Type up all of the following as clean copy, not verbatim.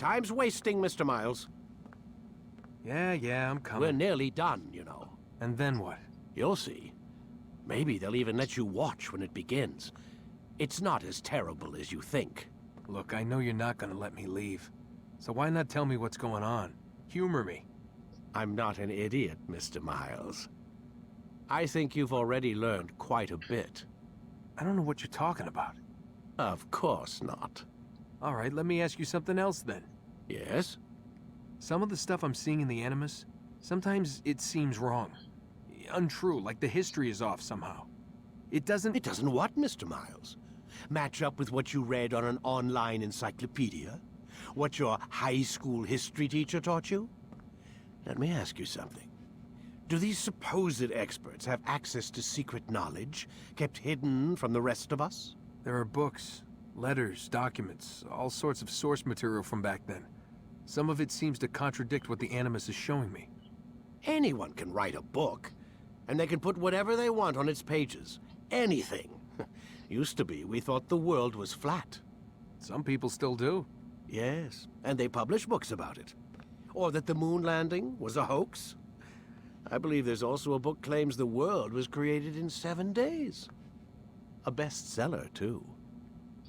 Time's wasting, Mr. Miles. Yeah, I'm coming. We're nearly done, you know. And then what? You'll see. Maybe they'll even let you watch when it begins. It's not as terrible as you think. Look, I know you're not gonna let me leave. So why not tell me what's going on? Humor me. I'm not an idiot, Mr. Miles. I think you've already learned quite a bit. I don't know what you're talking about. Of course not. All right, let me ask you something else then. Yes? Some of the stuff I'm seeing in the Animus, sometimes it seems wrong. Untrue, like the history is off somehow. It doesn't... It doesn't what, Mr. Miles? Match up with what you read on an online encyclopedia? What your high school history teacher taught you? Let me ask you something. Do these supposed experts have access to secret knowledge kept hidden from the rest of us? There are books, letters, documents, all sorts of source material from back then. Some of it seems to contradict what the Animus is showing me. Anyone can write a book, and they can put whatever they want on its pages. Anything. Used to be, we thought the world was flat. Some people still do. Yes, and they publish books about it. Or that the moon landing was a hoax. I believe there's also a book claims the world was created in 7 days. A bestseller, too.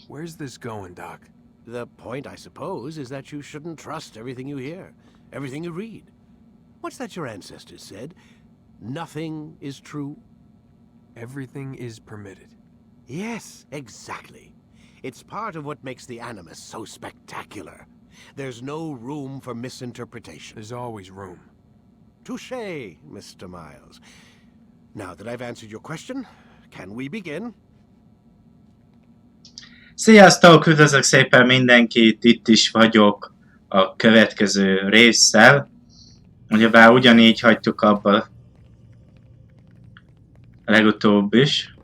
Where's this going, Doc? The point, I suppose, is that you shouldn't trust everything you hear, everything you read. What's that your ancestors said? Nothing is true? Everything is permitted. Yes, exactly. It's part of what makes the Animus so spectacular. There's no room for misinterpretation. There's always room. Touché, Mr. Miles. Now that I've answered your question, can we begin? Sziasztok, üdvözlök szépen mindenkit, itt is vagyok a következő résszel. Ugyebár ugyanígy hagytuk abba a legutóbb is.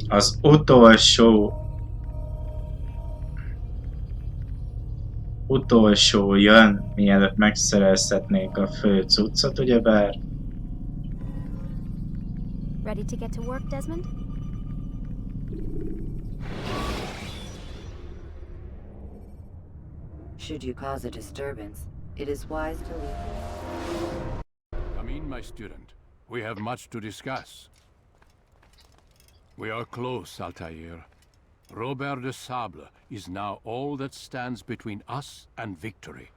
Az utolsó jön, mielőtt megszerezhetnék a fő cuccot, ugyebár. Ready to get to work, Desmond? Should you cause a disturbance, it is wise to leave. Come in, my student. We have much to discuss. We are close, Altair. Robert de Sable is now all that stands between us and victory.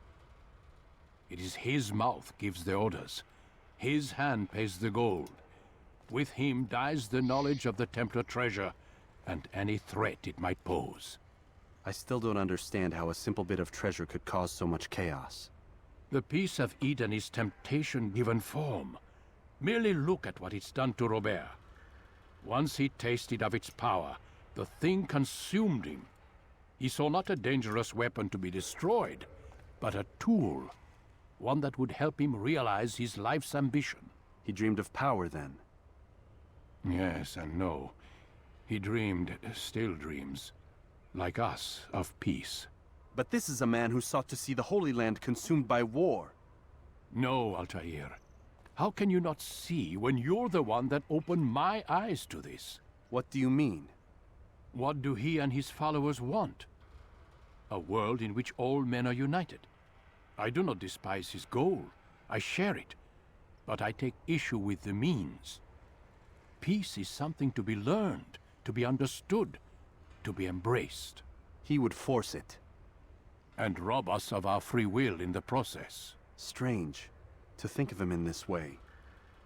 It is his mouth gives the orders. His hand pays the gold. With him dies the knowledge of the Templar treasure and any threat it might pose. I still don't understand how a simple bit of treasure could cause so much chaos. The Peace of Eden is temptation given form. Merely look at what it's done to Robert. Once he tasted of its power, the thing consumed him. He saw not a dangerous weapon to be destroyed, but a tool. One that would help him realize his life's ambition. He dreamed of power then? Yes and no. He dreamed, still dreams, like us, of peace. But this is a man who sought to see the Holy Land consumed by war. No, Altair. How can you not see when you're the one that opened my eyes to this? What do you mean? What do he and his followers want? A world in which all men are united. I do not despise his goal. I share it. But I take issue with the means. Peace is something to be learned, to be understood, to be embraced. He would force it. And rob us of our free will in the process. Strange, to think of him in this way.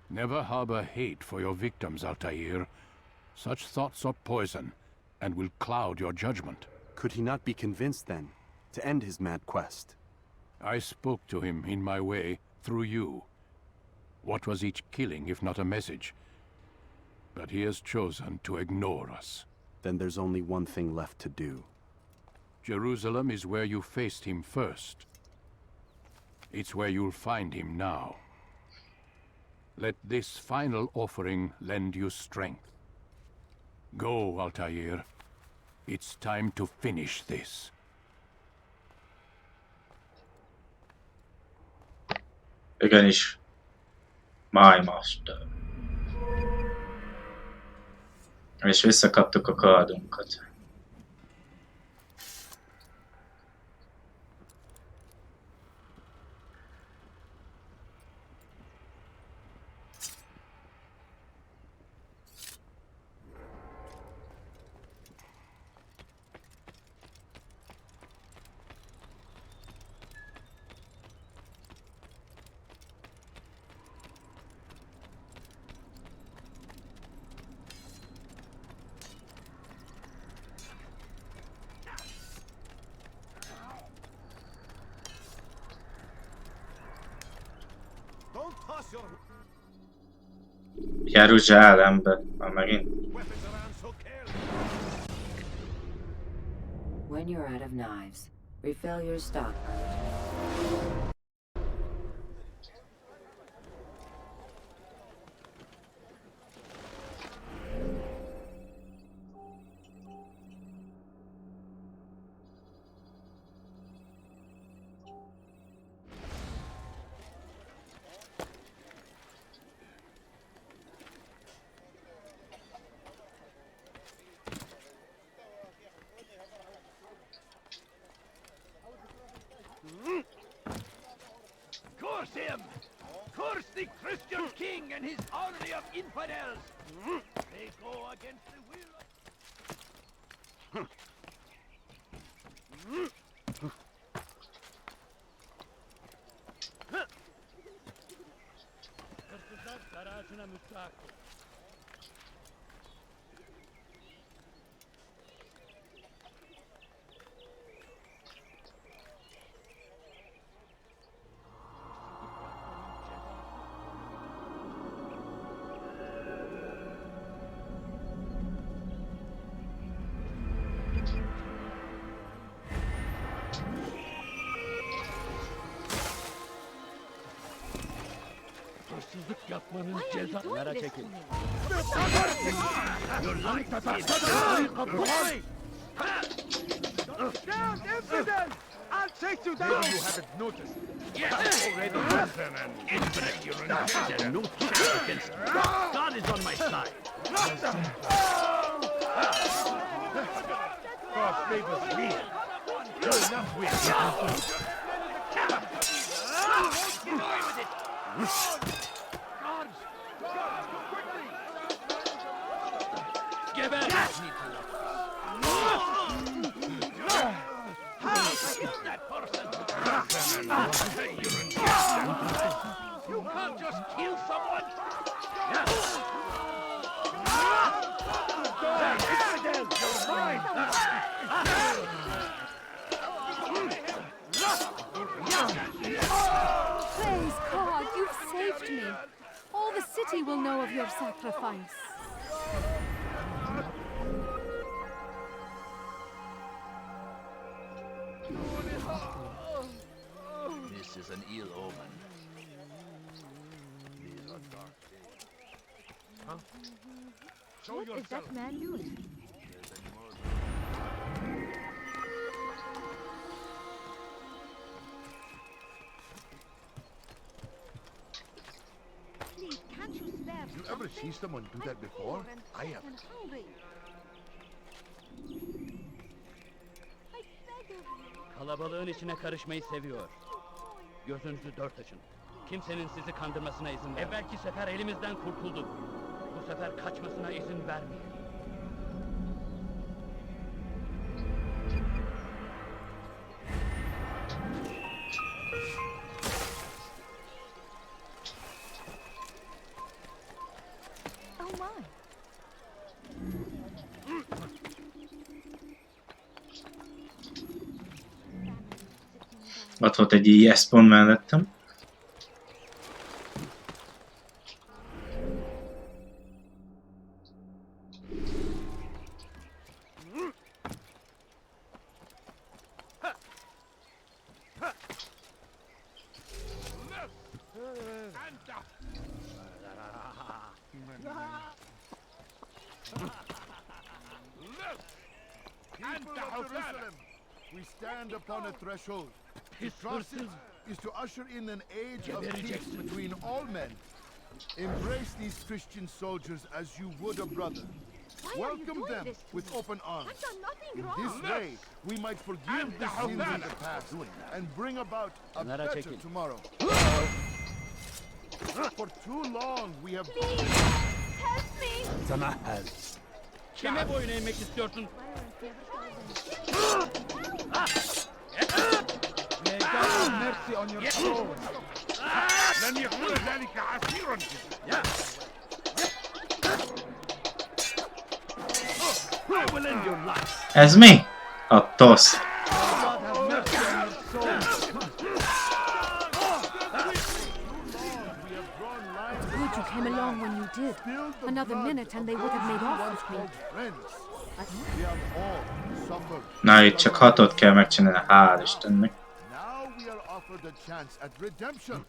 Never harbor hate for your victims, Altair. Such thoughts are poison, and will cloud your judgment. Could he not be convinced, then, to end his mad quest? I spoke to him in my way, through you. What was each killing if not a message? But he has chosen to ignore us. Then there's only one thing left to do. Jerusalem is where you faced him first. It's where you'll find him now. Let this final offering lend you strength. Go, Altair. It's time to finish this. Igenis. My master. És visszakaptuk a kardunkat. Jeruzsálembe, már megint. When you're out of knives, refill your stock. Curse him! Curse the Christian king and his army of infidels! They go against the will of... Hırsızlık yapmanın cezalara çekin. Down, infidel! I'll take you down! You haven't noticed. Yes, already noticed. An infinite urine. No chance against God. God is on my side. God favors me. You're enough with God. Get away with it! Guards! Guards, go quickly! Give in! Kill that person! You can't just kill someone! You're mine! Praise God, you've saved me. All the city will know of your sacrifice. This is an ill omen. These are dark days. Huh? Show What is that man doing? Please, can't you spare You ever see someone do that before? I have. hungry. I beg of you. Kalabalığın içine karışmayı seviyor. Gözünüzü dört açın. Kimsenin sizi kandırmasına izin vermeyin. Evvelki sefer elimizden kurtulduk. Bu sefer kaçmasına izin vermeyin. Oh my. Ott volt egy IS pont mellettem. We stand upon a threshold. To cross it is to usher in an age of peace between all men. Embrace these Christian soldiers as you would a brother. Welcome them with open arms. In this way, we might forgive the sins of the past and bring about a better tomorrow. For too long, we have... Help me! Tamahal. Kime boyun eğmek istiyorsun? May God have mercy on your soul. لن يكون ذلك عسيرا. I will end your life. Ez mi? A tosz. God have mercy on your soul. Good you came along when you did. Another minute and they would have made off with me. We have all suffered. Na, itt csak 6-ot kell megcsinálni, hál' Istennek. Now we are offered a chance at redemption.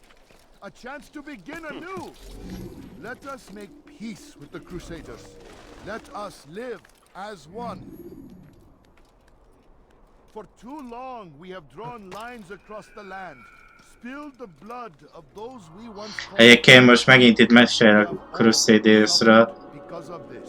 A chance to begin anew. Let us make peace with the Crusaders. Let us live as one. For too long we have drawn lines across the land, spilled the blood of those we once called. Egyébként most megint itt mesél a Crusadersről. Because of this.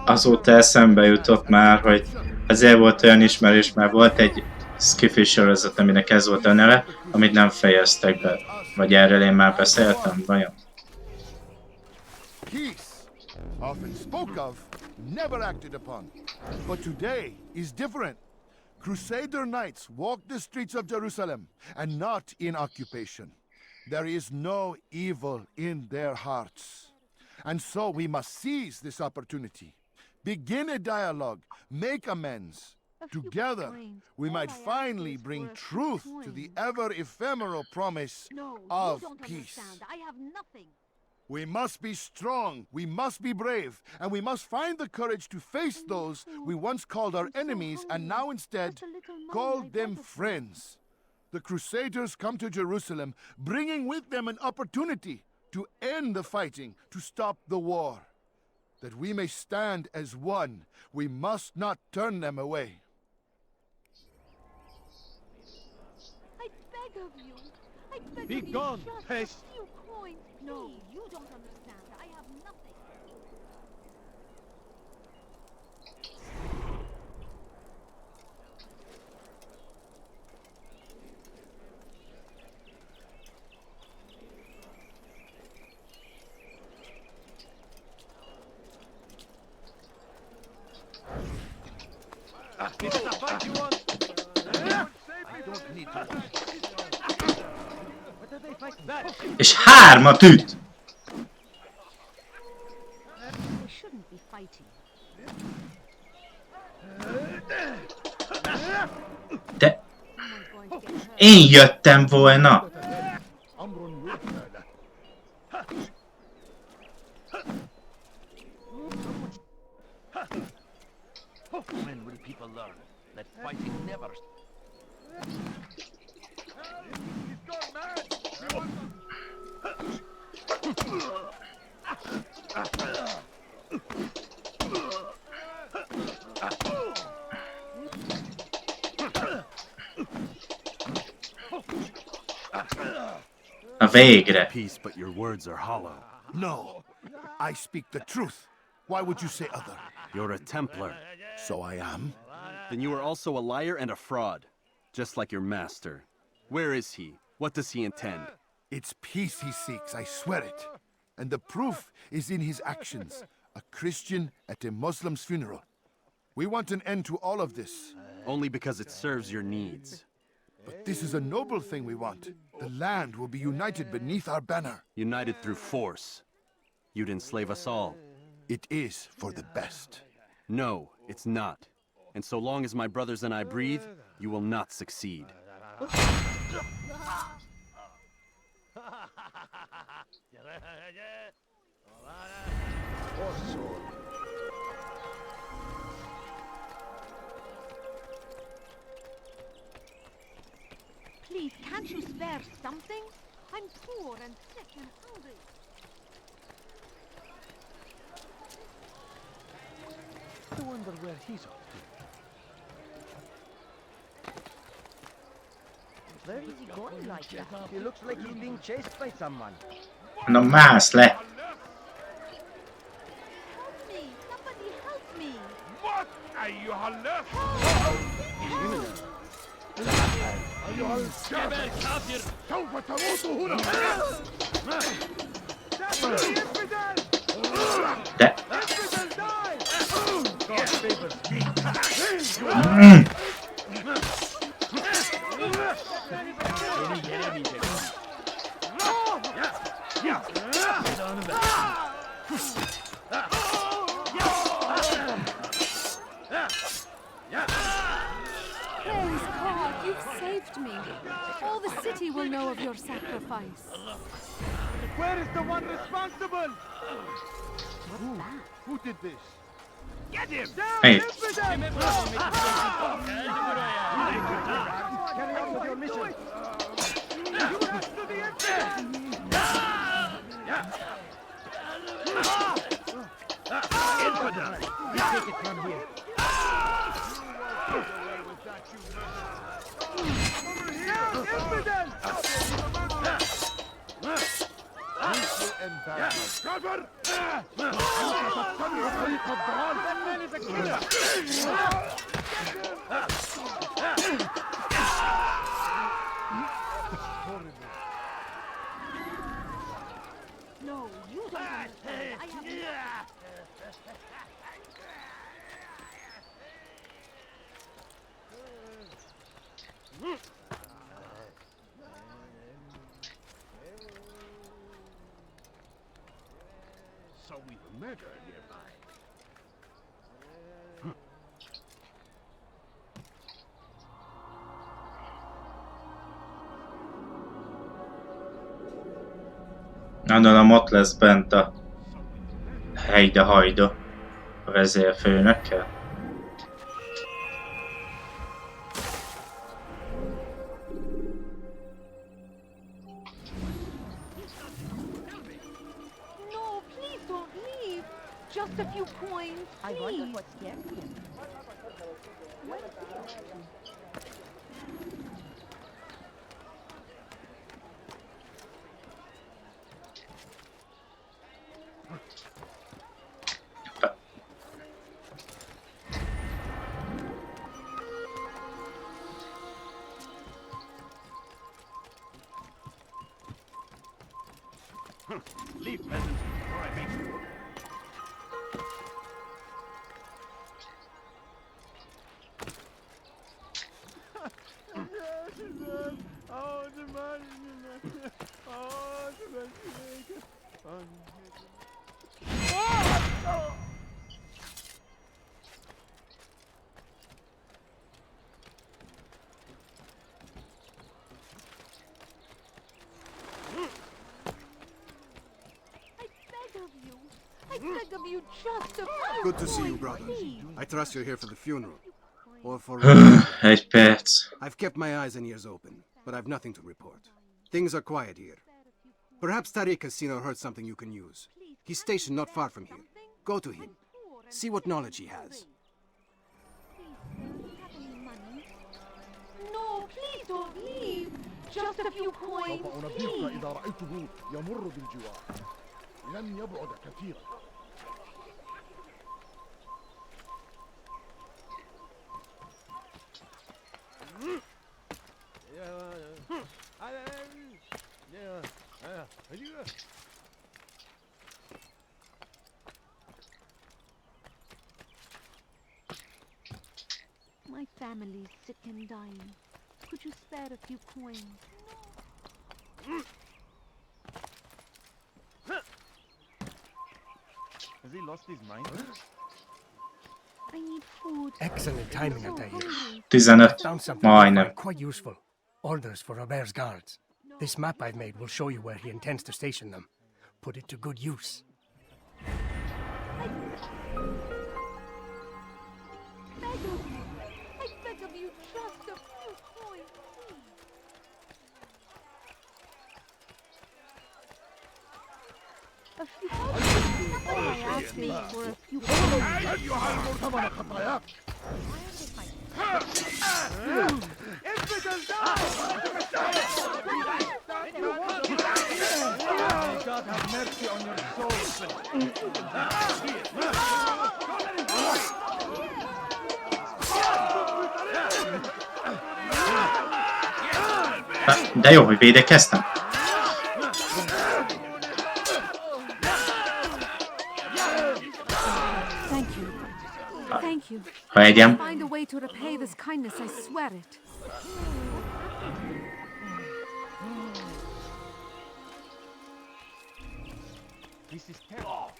Azóta eszembe jutott már, hogy ezért volt olyan ismerős, mert volt egy skifi sorozat, aminek ez volt a neve, amit nem fejeztek be. Vagy erről én már beszéltem, vajon? Peace, often spoke of, never acted upon. But today is different. Crusader knights walk the streets of Jerusalem, and not in occupation. There is no evil in their hearts. And so we must seize this opportunity. Begin a dialogue, make amends. Together, we might finally bring truth to the ever-ephemeral promise of peace. I have nothing. We must be strong, we must be brave, and we must find the courage to face those we once called our enemies and now instead call them friends. The Crusaders come to Jerusalem, bringing with them an opportunity to end the fighting, to stop the war. That we may stand as one, we must not turn them away. I beg of you. I beg Be of you gone, just pest. a few coins. No, you don't understand. I have nothing. Is it a fight you want? I don't need to. What are they fighting? That. És 3-at üt! We shouldn't be fighting. De... Én jöttem volna! When will people learn that fighting never... He's gone mad! Na végre! Peace, but your words are hollow. No, I speak the truth. Why would you say other? You're a Templar. So I am. Then you are also a liar and a fraud, just like your master. Where is he? What does he intend? It's peace he seeks, I swear it. And the proof is in his actions. A Christian at a Muslim's funeral. We want an end to all of this. Only because it serves your needs. But this is a noble thing we want. The land will be united beneath our banner. United through force. You'd enslave us all. It is for the best. No, it's not. And so long as my brothers and I breathe, you will not succeed. Please, can't you spare something? I'm poor and sick and hungry. I wonder where he's off to. Where is he going like that? He looks like he's being chased by someone. Na mász le! Help me! Somebody help me! What? أيها اللص! أيها الكافر! سوف تموت هنا! De... Praise God, you've saved me. All the city will know of your sacrifice. Where is the one responsible? Who did this? Get him! Hey. Carry on with your mission. To the infidel! Take it from here. Infidel! Cover! That man is a killer! No, you don't understand. I have... So we were murdered nearby. Gondolom ott lesz bent a hajda a vezérfőnökkel. No, please don't leave. Just a few coins, please. I wonder what scared him. Leave peasants before I make you. I beg of you, just a few Good to see you, coins, brothers. please. I trust you're here for the funeral. Or for... Egy perc. I've kept my eyes and ears open, but I've nothing to report. Things are quiet here. Perhaps Tariq has seen or heard something you can use. He's stationed not far from here. Go to him. See what knowledge he has. No, please don't leave. Just a few coins, please. إذا رأيته يمر بالجوار لن يبعد كثيرا. My family's sick and dying. Could you spare a few coins? Has he lost his mind? I need food. Excellent timing, So Altair. hungry. 15. Found something I Majdnem. find quite useful. Orders for Robert's guards. This map I've made will show you where he intends to station them. Put it to good use. I beg of you, just a few coins, please. A few coins. I asked me for a few coins. أيها المرتضى خطاياك. God have mercy on your soul. De jó, hogy védekeztem. Thank you. Thank you. Ha egyem. Find a way to repay this kindness, I swear it. This is terrible.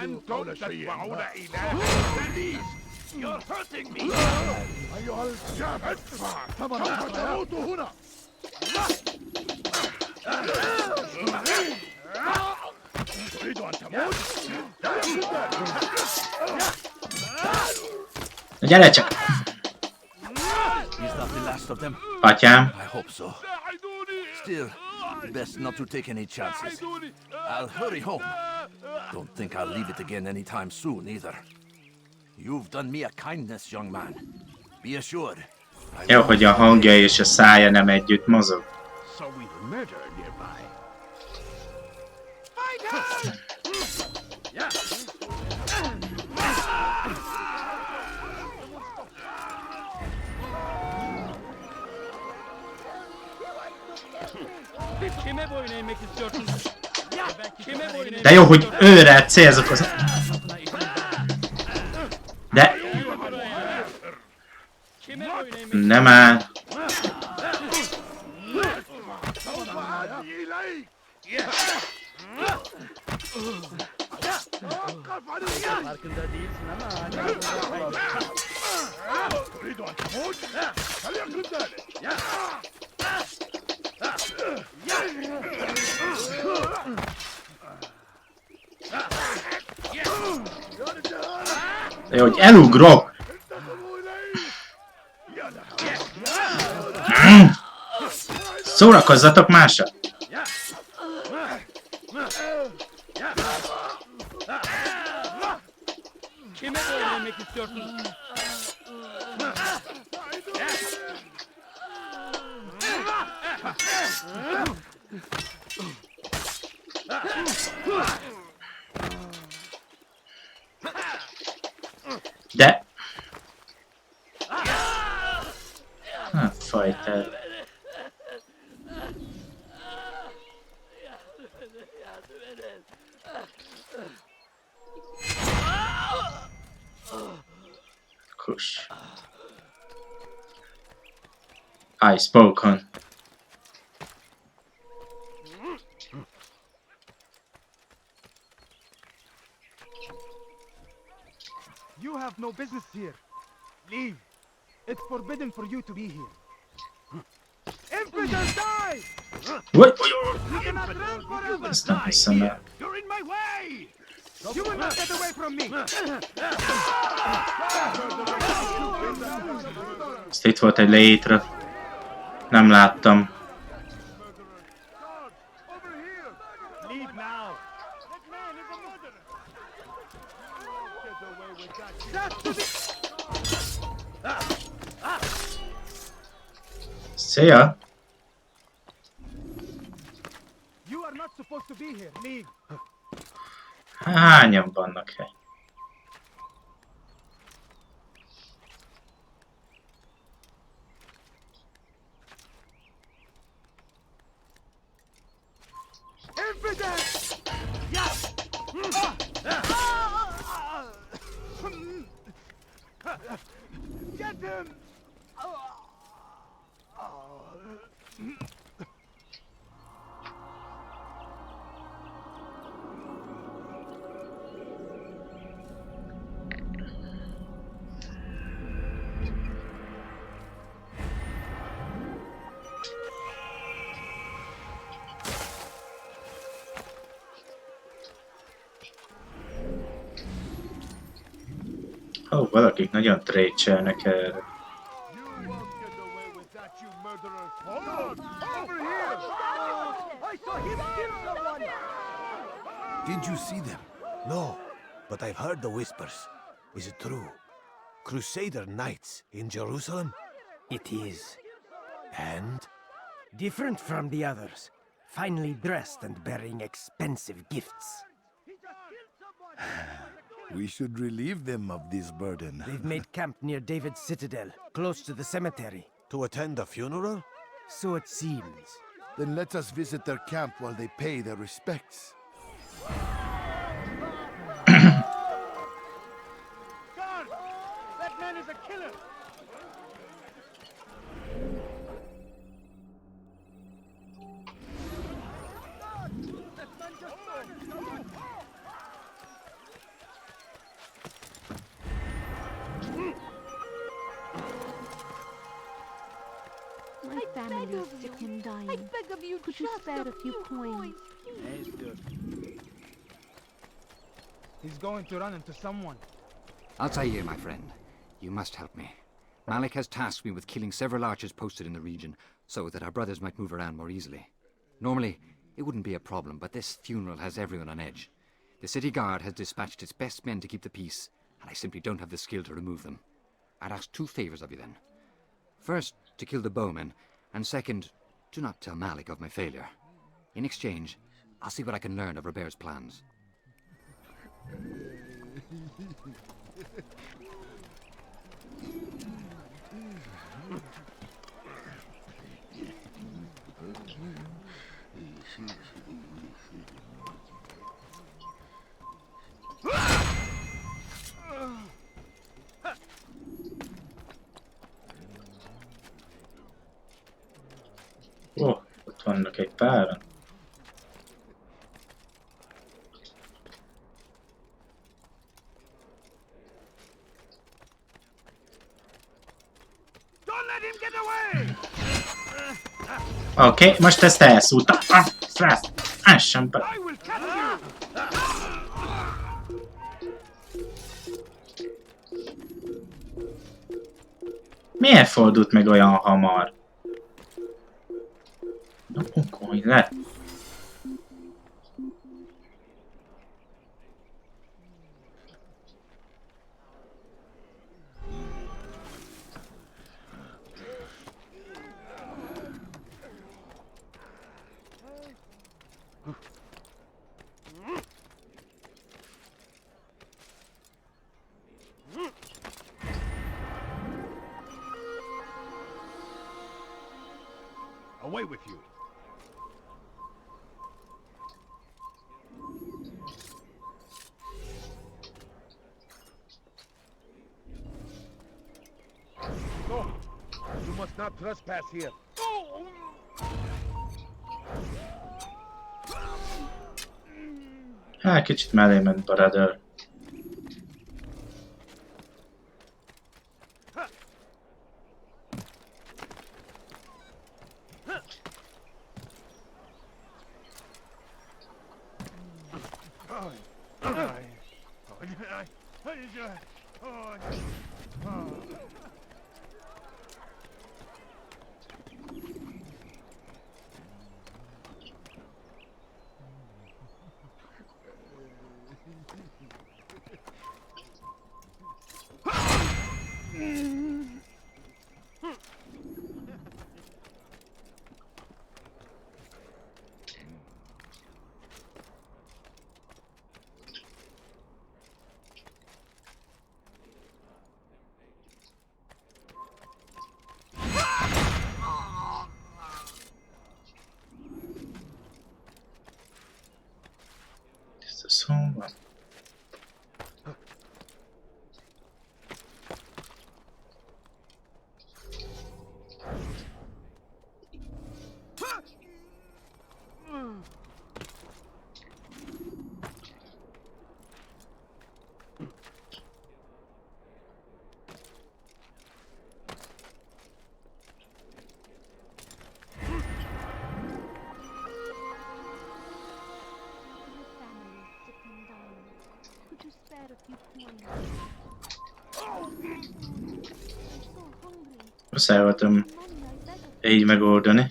And don't تتبعون إله You're hurting me. أيها الشعب ادفع ثمن تموت هنا. تريد أن تموت؟ Gyere csak! He's not the last of them. Atyám. I hope so. Still, best not to take any chances. I'll hurry home. Don't think I'll leave it again anytime soon, either. You've done me a kindness, young man. Be assured. Jó, hogy a hangja és a szája nem együtt mozog. So we murder nearby. Kime boyun eğmek istiyorsunuz? Kime boyun eğmek De jó, hogy őre célzok az... De... Nem áll. Farkında değilsin ama تريد أن تموت؟ فليكن ذلك. De hogy elugrok! Szórakozzatok mással! Kime boyun eğmek istiyorsunuz? De... Fajta. Kush. I spoken. You have no business here. Leave. It's forbidden for you to be here. Infidels die! What? You cannot run forever! Ezt nem hiszem el. You're in my way! You will not get away from me! Ezt itt volt egy létre. Nem láttam. Leave now! That man is a murderer! Get away with that! That's to the... Szia! You are not supposed to be here. Leave. Hányan vannak hely? Infidels! Yes! Get him! Ó, valakik nagyon trécselnek erre. Did you see them? No. but I've heard the whispers. Is it true? Crusader knights in Jerusalem? It is. And? Different from the others. Finely dressed and bearing expensive gifts. We should relieve them of this burden. They've made camp near David's citadel, close to the cemetery. To attend a funeral? So it seems. Then let us visit their camp while they pay their respects. Guard! That man is a killer! My family is sick and dying. I beg of you, Could you spare a few coins? Yes, good. He's going to run into someone. Altair, my friend, you must help me. Malik has tasked me with killing several archers posted in the region, so that our brothers might move around more easily. Normally, it wouldn't be a problem, but this funeral has everyone on edge. The city guard has dispatched its best men to keep the peace, and I simply don't have the skill to remove them. I'd ask 2 favors of you then. First, to kill the bowmen, and second, do not tell Malik of my failure. In exchange, I'll see what I can learn of Robert's plans. Ó, ott vannak egy páran. Oké, most ezt elszúrtam. Ássam be. Miért fordult meg olyan hamar? Dobunk le. Away with you. No, you must not trespass here. Hát kicsit mellé ment brother. Szóval. Muszáj voltam így megoldani.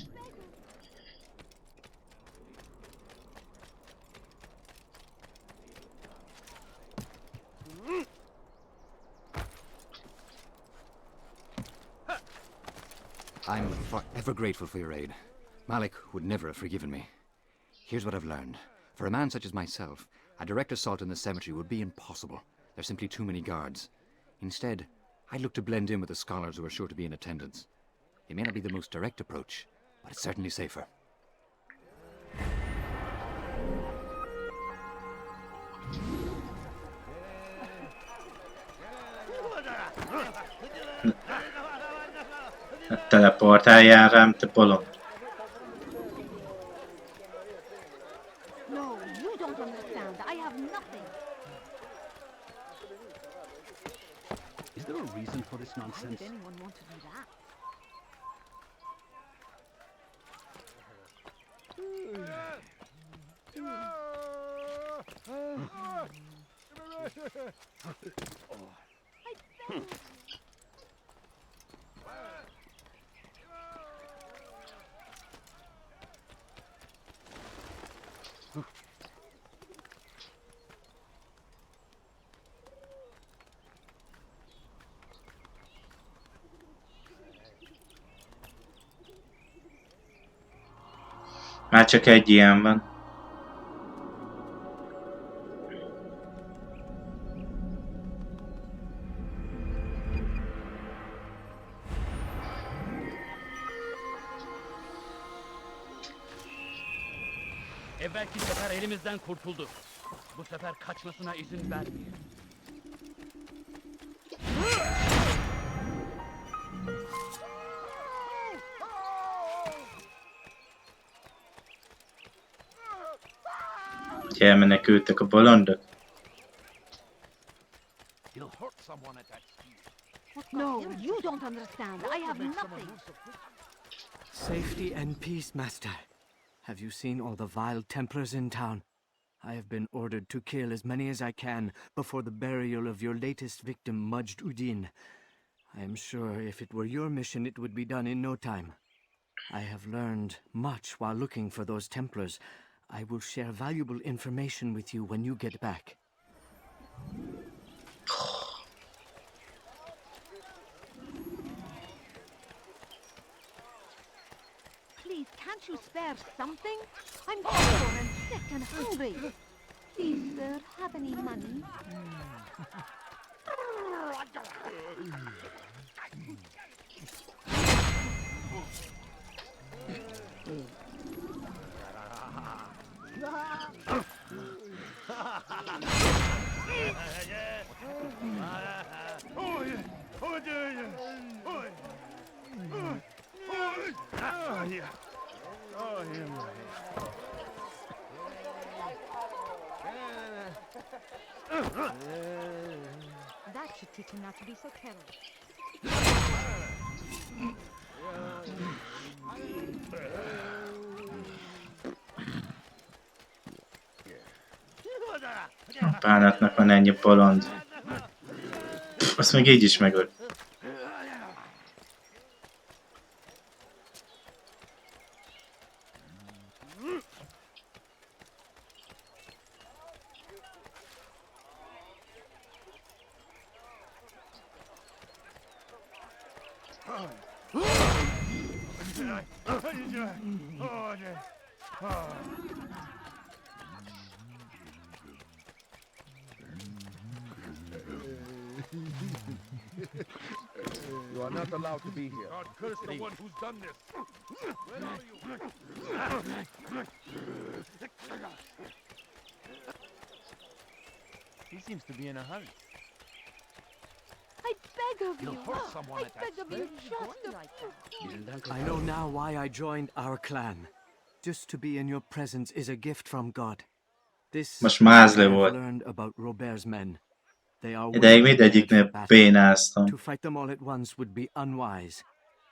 I'm forever grateful for your aid. Malik would never have forgiven me. Here's what I've learned. For a man such as myself, a direct assault in the cemetery would be impossible. There's simply too many guards. Instead, I'd look to blend in with the scholars who are sure to be in attendance. It may not be the most direct approach, but it's certainly safer. Teleportáljál rám, te bolond. No, you don't understand. I have nothing. Is there a reason for this Why nonsense? would anyone want to do that? Már csak egy ilyen van. Evvelki sefer elimizden kurtuldu. Bu sefer kaçmasına izin vermeyin. Hogy elmenekültek a bolondok. He'll hurt someone at that speed. No, you don't understand. I have nothing. Safety and peace, Master. Have you seen all the vile Templars in town? I have been ordered to kill as many as I can before the burial of your latest victim, Majd Udin. I am sure if it were your mission, it would be done in no time. I have learned much while looking for those Templars. I will share valuable information with you when you get back. Please, can't you spare something? I'm poor and sick and hungry. Please, sir, have any money? That should teach him not to be so careless. A bánatnak van ennyi bolond. Pff, azt még így is megöl. You are not allowed to be here. God curse the one who's done this. Where are you? He seems to be in a hurry. I beg of You'll you. hurt someone I at that beg of you just I know now why I joined our clan. Just to be in your presence is a gift from God. This Most mázli I have volt. learned about Robert's men. They are Ideig well prepared mindegyiknél for battle. bénáztam. To fight them all at once would be unwise.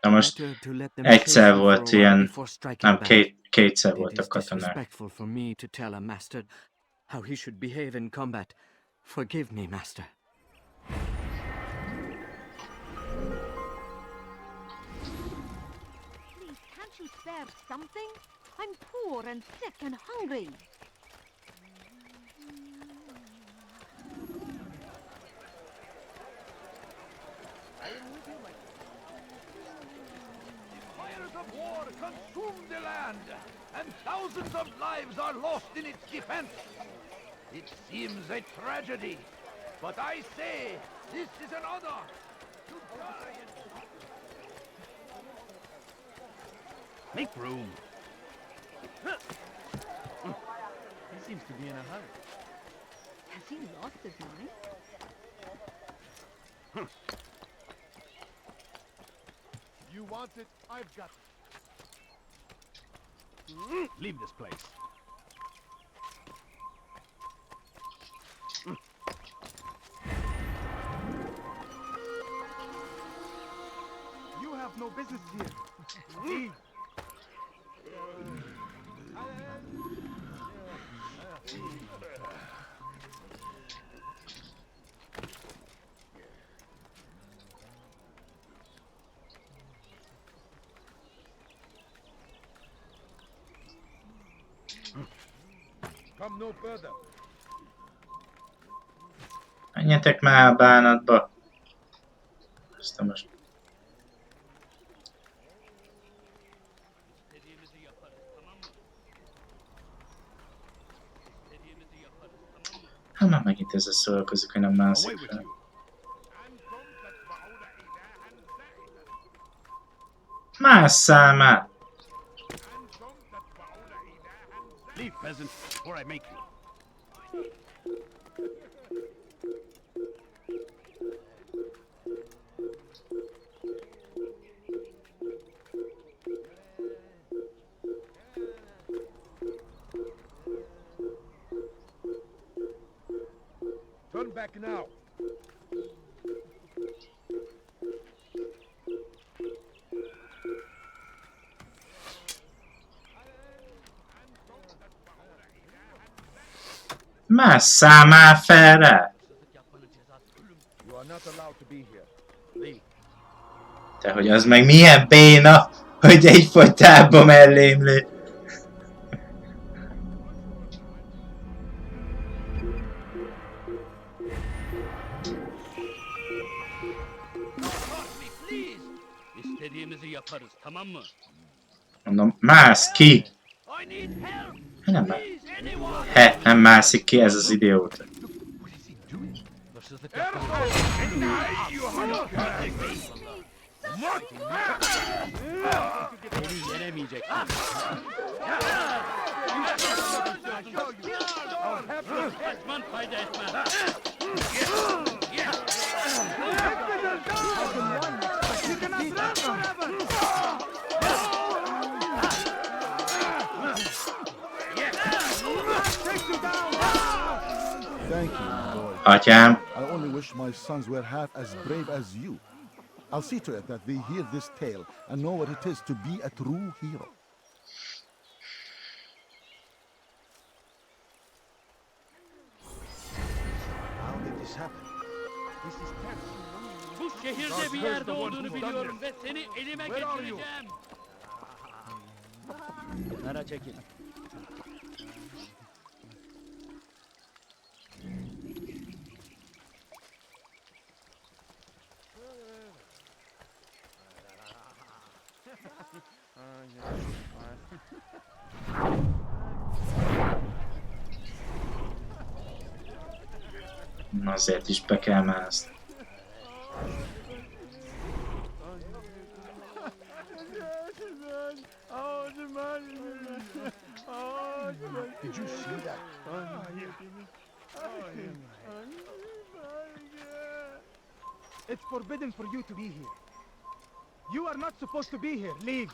Na most Better to let them egyszer chase you volt for a while ilyen, before striking nem, back. kétszer It voltak is katonák. disrespectful for me to tell a master how he should behave in combat. Forgive me, master. Please, can't you spare something? I'm poor and sick and hungry. of war consume the land, and thousands of lives are lost in its defense. It seems a tragedy, but I say this is an honor to die and... Make room. He seems to be in a hurry. Has he lost his mind? You want it? I've got it. Leave this place. You have no business here. Leave. Come no further. Menjetek már a bánatba. Aztán most... Hát már megint ezzel szórakozik, hogy nem mászik fel. Másszál már! Leave, peasant, or I make you. Turn back now. Másszál már fel rá! You are not allowed to be here. Leave. Te, hogy az meg milyen béna, hogy egyfolytában mellém lő. Mondom, mász ki! Nem már. Nem mászik ki ez az idióta. Thank you, my lord. Atyám. I only wish my sons were half as brave as you. I'll see to it that they hear this tale and know what it is to be a true hero. How did this happen? This is terrible. Bu şehirde bir yerde olduğunu biliyorum ve seni elime geçireceğim. Nara çekil. Azért is be kell mászni. Did you see that? It's forbidden for you to be here. You are not supposed to be here. Leave.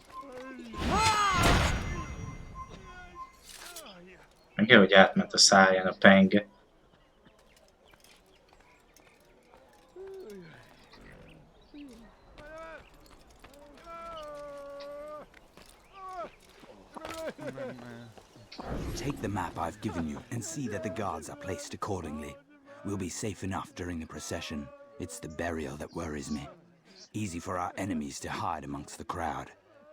Meg hogy átment a száján a penge. Take the map I've given you and see that the guards are placed accordingly. We'll be safe enough during the procession. It's the burial that worries me. Easy for our enemies to hide amongst the crowd.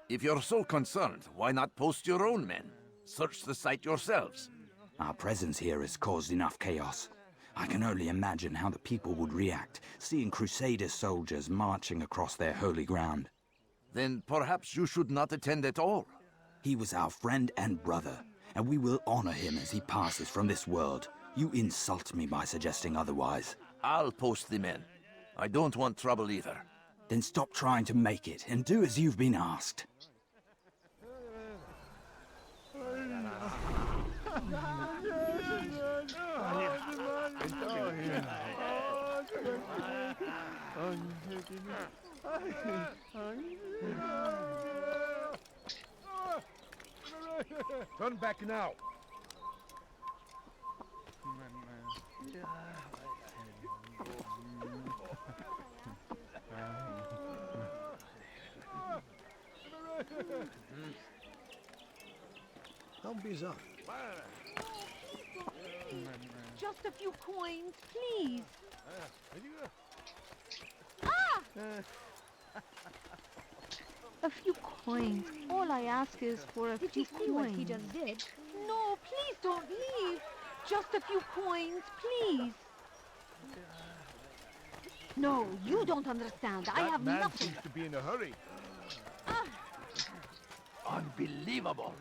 If you're so concerned, why not post your own men? Search the site yourselves. Our presence here has caused enough chaos. I can only imagine how the people would react, seeing Crusader soldiers marching across their holy ground. Then perhaps you should not attend at all. He was our friend and brother, and we will honor him as he passes from this world. You insult me by suggesting otherwise. I'll post the men. I don't want trouble either. Then stop trying to make it, and do as you've been asked. Turn back now. How bizarre. Just a few coins, please. Ah! A few coins. All I ask is for a few coins. Did you see what he just did? No, please don't leave. Just a few coins, please. No, you don't understand. I have man nothing. seems to be in a hurry. Unbelievable.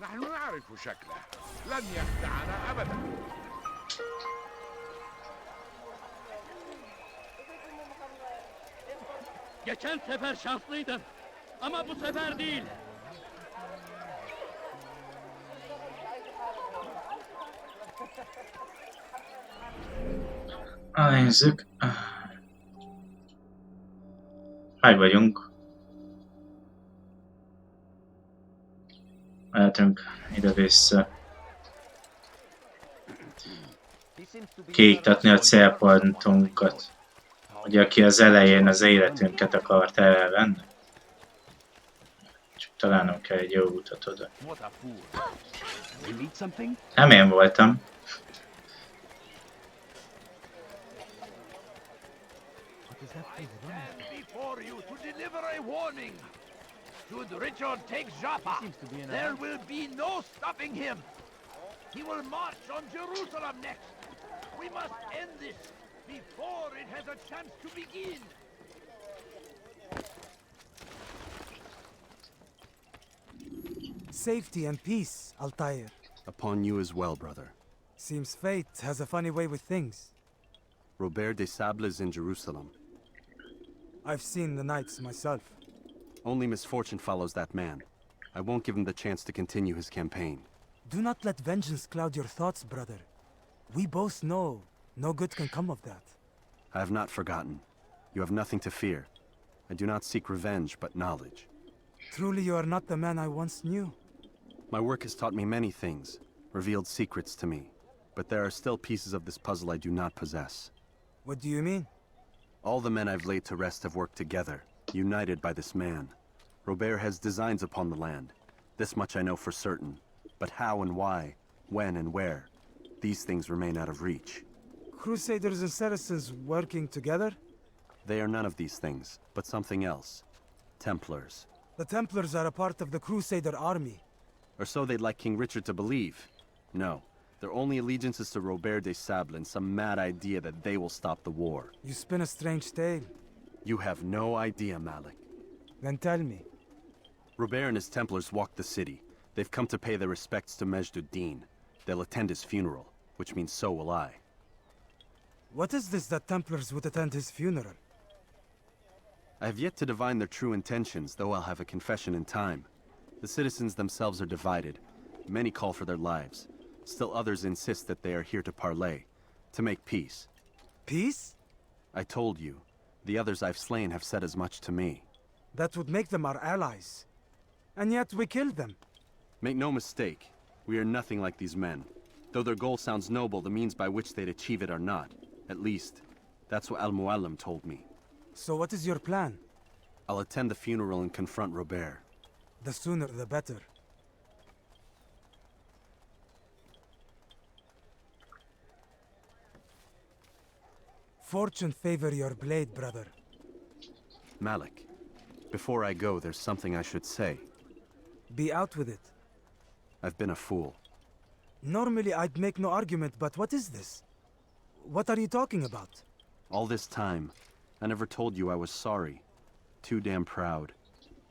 نحن نعرف شكله لن يخدعنا أبدا. Geçen sefer şanslıydın. Ama bu sefer değil. Nézzük. Hogy vagyunk? Mehetünk ide-vissza. Kiiktatni a célpontunkat. Ugye aki az elején az életünket akart elvenni. Csak találnom kell egy jó utat oda. Nem én voltam. Before you to deliver a warning. Should Richard take Joppa, there will be no stopping him. He will march on Jerusalem next. We must end this before it has a chance to begin. Safety and peace, Altair. Upon you as well, brother. Seems fate has a funny way with things. Robert de Sable is in Jerusalem. I've seen the knights myself. Only misfortune follows that man. I won't give him the chance to continue his campaign. Do not let vengeance cloud your thoughts, brother. We both know no good can come of that. I have not forgotten. You have nothing to fear. I do not seek revenge, but knowledge. Truly you are not the man I once knew. My work has taught me many things, revealed secrets to me. But there are still pieces of this puzzle I do not possess. What do you mean? All the men I've laid to rest have worked together, united by this man. Robert has designs upon the land. This much I know for certain. But how and why, when and where, these things remain out of reach. Crusaders and Saracens working together? They are none of these things, but something else. Templars. The Templars are a part of the Crusader army. Or so they'd like King Richard to believe. No, their only allegiance is to Robert de Sable and some mad idea that they will stop the war. You spin a strange tale. You have no idea, Malik. Then tell me. Robert and his Templars walk the city. They've come to pay their respects to Majd-ud-Din. They'll attend his funeral, which means so will I. What is this that Templars would attend his funeral? I have yet to divine their true intentions, though I'll have a confession in time. The citizens themselves are divided. Many call for their lives. Still others insist that they are here to parley, to make peace. Peace? I told you. The others I've slain have said as much to me. That would make them our allies. And yet we killed them. Make no mistake, we are nothing like these men. Though their goal sounds noble, the means by which they'd achieve it are not. At least, that's what Al-Muallim told me. So what is your plan? I'll attend the funeral and confront Robert. The sooner the better. Fortune favor your blade, brother. Malik, before I go, there's something I should say. Be out with it. I've been a fool. Normally I'd make no argument, but what is this? What are you talking about? All this time, I never told you I was sorry. Too damn proud.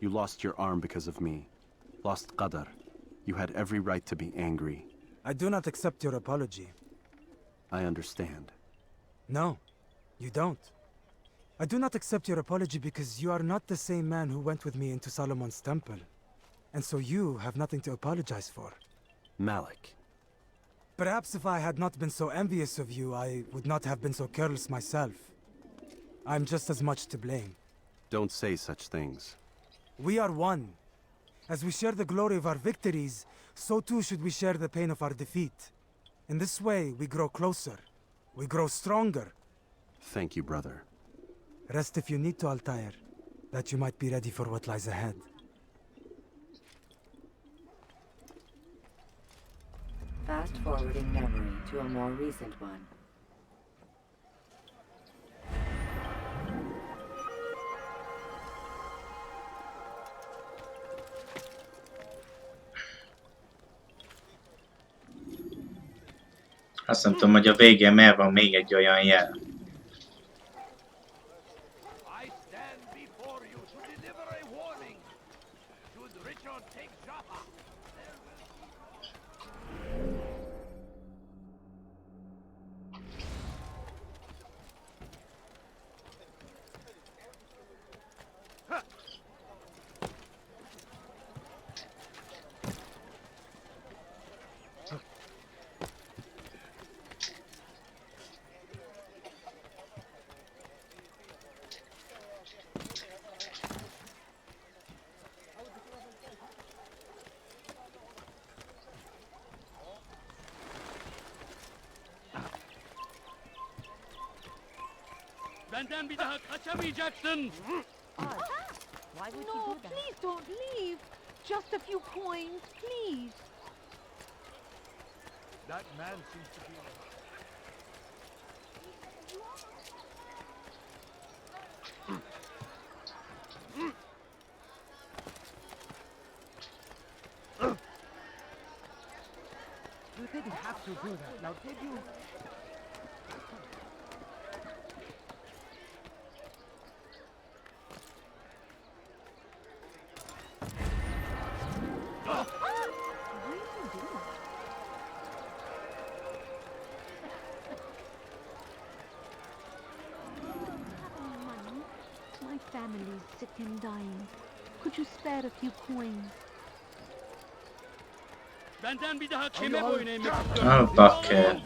You lost your arm because of me. Lost Qadar. You had every right to be angry. I do not accept your apology. I understand. No, you don't. I do not accept your apology because you are not the same man who went with me into Solomon's temple. And so you have nothing to apologize for. Malik. Perhaps if I had not been so envious of you, I would not have been so careless myself. I'm just as much to blame. Don't say such things. We are one. As we share the glory of our victories, so too should we share the pain of our defeat. In this way, we grow closer. We grow stronger. Thank you, brother. Rest if you need to, Altair, that you might be ready for what lies ahead. Fast-forwarding memory to a more recent one. Azt nem tudom, hogy a végén miért van még egy olyan jel. Benden bir daha kaçamayacaksın. Why would you do that? Please don't leave. Just a few coins, please. That man seems to be... You didn't have to do that, now did you? My family's sick and dying. Could you spare a few coins? Benden bir daha kime boyun eğmek Ah, bakker.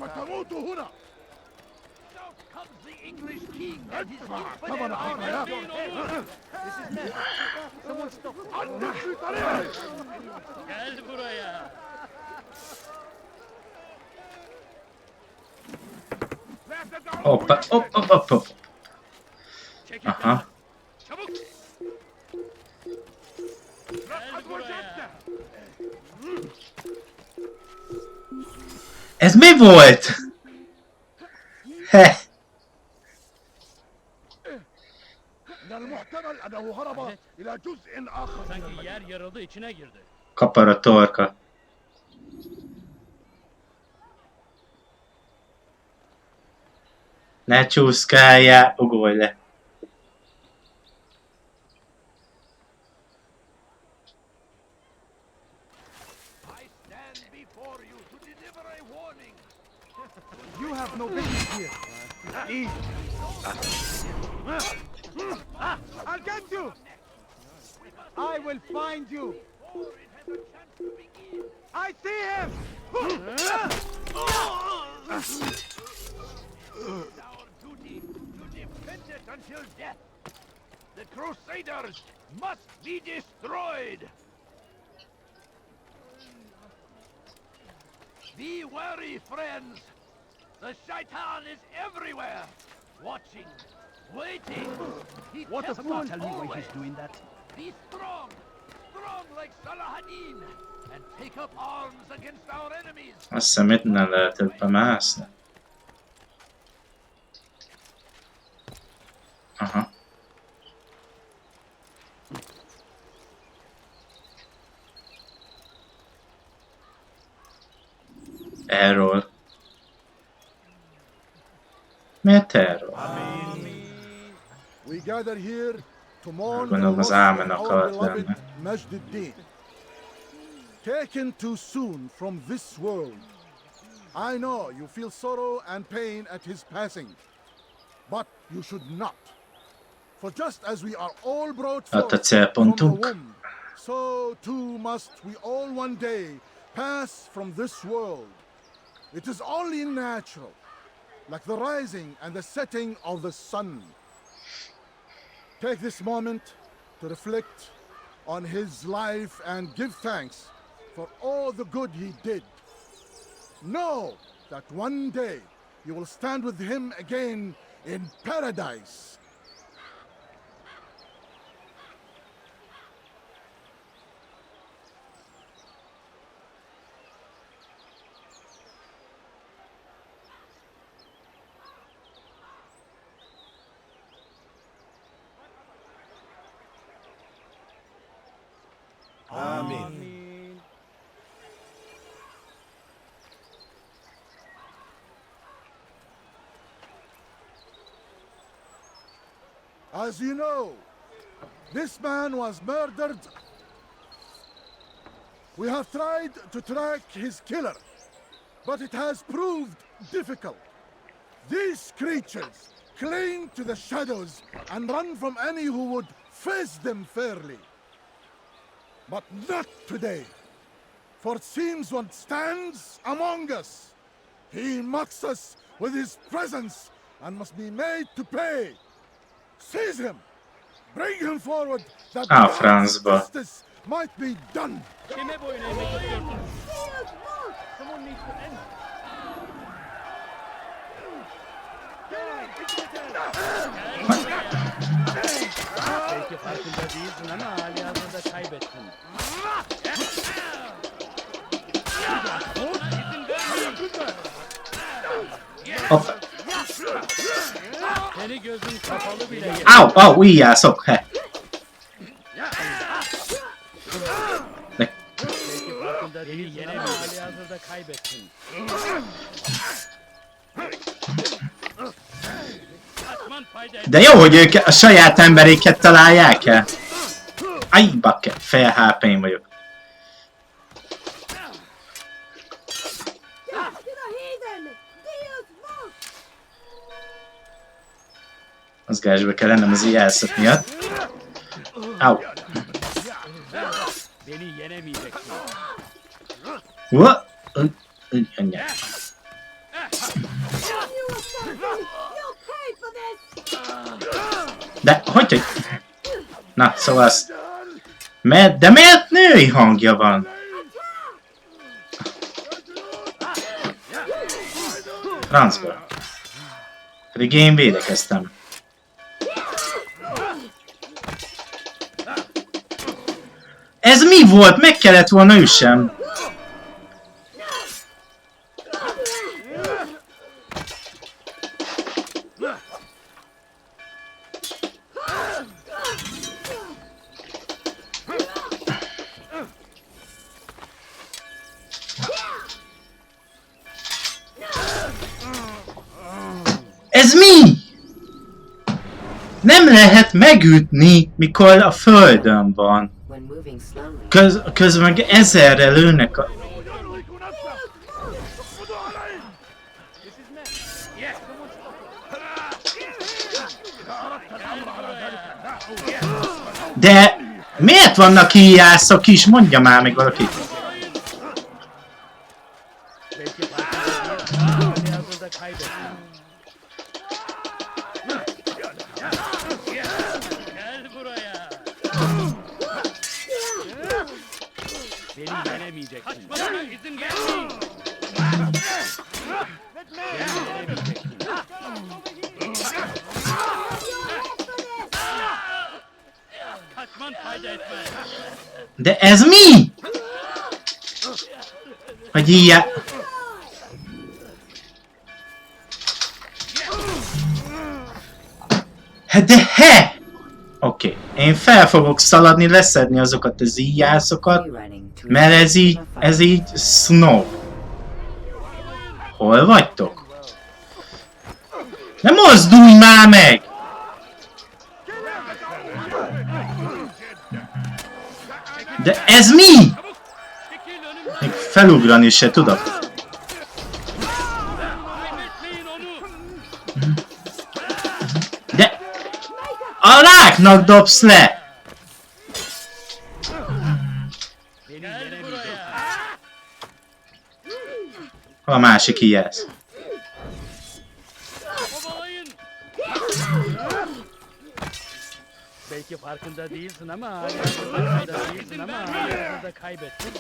Gel buraya. Hoppa, hoppa, hoppa, hoppa. Aha. Çabuk. Gel buraya. Ez mi volt? Heh. Sanki yer yarıldı, içine girdi. Kapar a torka. Ne csúszkáljál, ugolj le. You have no business here. I'll get you. I will find you. I see him. It's our duty to defend it until death. The Crusaders must be destroyed. Be wary, friends. The Shaitan is everywhere, watching, waiting. What a fool! Tell me why he's doing that. Be strong, strong like Salahadin, and take up arms against our enemies. Azt hiszem, itt nem lehetett bemászni. Aha. Erről. Miért erről? We gather here to mourn the Gondolom loss az of álmának our alatt beloved lenne. Majd-ed-Din. Taken too soon from this world. I know you feel sorrow and pain at his passing, but you should not. For just as we are all brought Hát a forth from the célpontunk. womb, so too must we all one day pass from this world. It is only natural, like the rising and the setting of the sun. Take this moment to reflect on his life and give thanks for all the good he did. Know that one day you will stand with him again in paradise. Amen. As you know, this man was murdered. We have tried to track his killer, but it has proved difficult. These creatures cling to the shadows and run from any who would face them fairly. But not today, for it seems one stands among us. He mocks us with his presence and must be made to pay. Seize him! Bring him forward that God's justice might be done! Kime boyun eğmek istiyorsun? Someone needs to end. Belki farkında değilsin ama hali hazırda kaybettin. Hop. Seni gözün kapalı bile. Au, au, újjászok, he. Belki farkında değilsin ama hali hazırda kaybettin. De jó, hogy ők a saját emberéket találják el. Aj, bakker, fél HP-n vagyok. Mozgásba kell lennem az jelszak miatt. Au. What? Anyja. De, hogy? Na, szóval azt... De miért női hangja van? Francba. Pedig én védekeztem. Ez mi volt? Meg kellett volna üssem. Ez mi? Nem lehet megütni, mikor a földön van. Közben meg ezerre lőnek a... De miért vannak íjászok is? Mondja már meg valaki. De ez mi? Hogy ilyen... De he! Oké, én fel fogok szaladni, leszedni azokat az íjászokat, mert ez így snob. Hol vagytok? Ne mozdulj már meg! De ez mi? Még felugrani se tudok. De a ráknak dobsz le! A másik ilyesz. Belki farkında değilsin ama farkında değilsin ama hayatında kaybettin.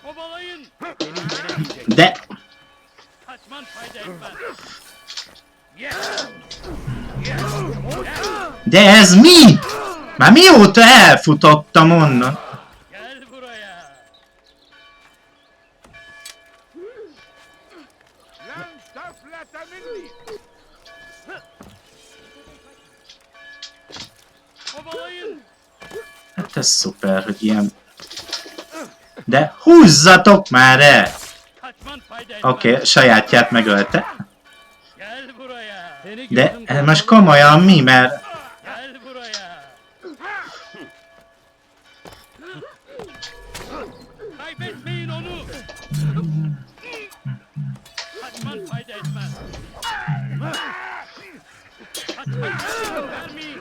Kovalayın. De Kaçman fayda etmez. De ez mi? Már mióta elfutottam onnan? Gel buraya. Kovalayın. Hát ez szuper, hogy ilyen... De húzzatok már el! Oké, sajátját megölte. De ez most komolyan mi, mert... Kaybetmeyin onu. Kaçman fayda etmez. Kaçman fayda vermeyin.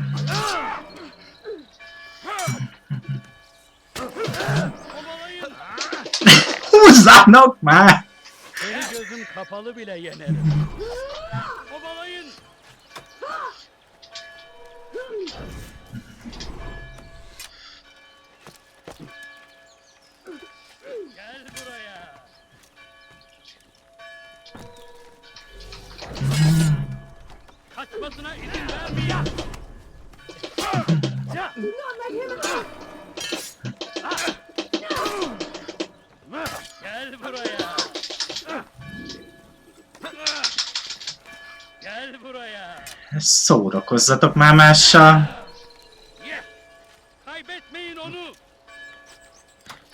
Húzzanak már! Seni gözüm kapalı bile yenerim. Kovalayın. Gel buraya. Kaçmasına izin vermeyin. Gel buraya. Gel buraya. Szórakozzatok már mással! Kaybetmeyin onu.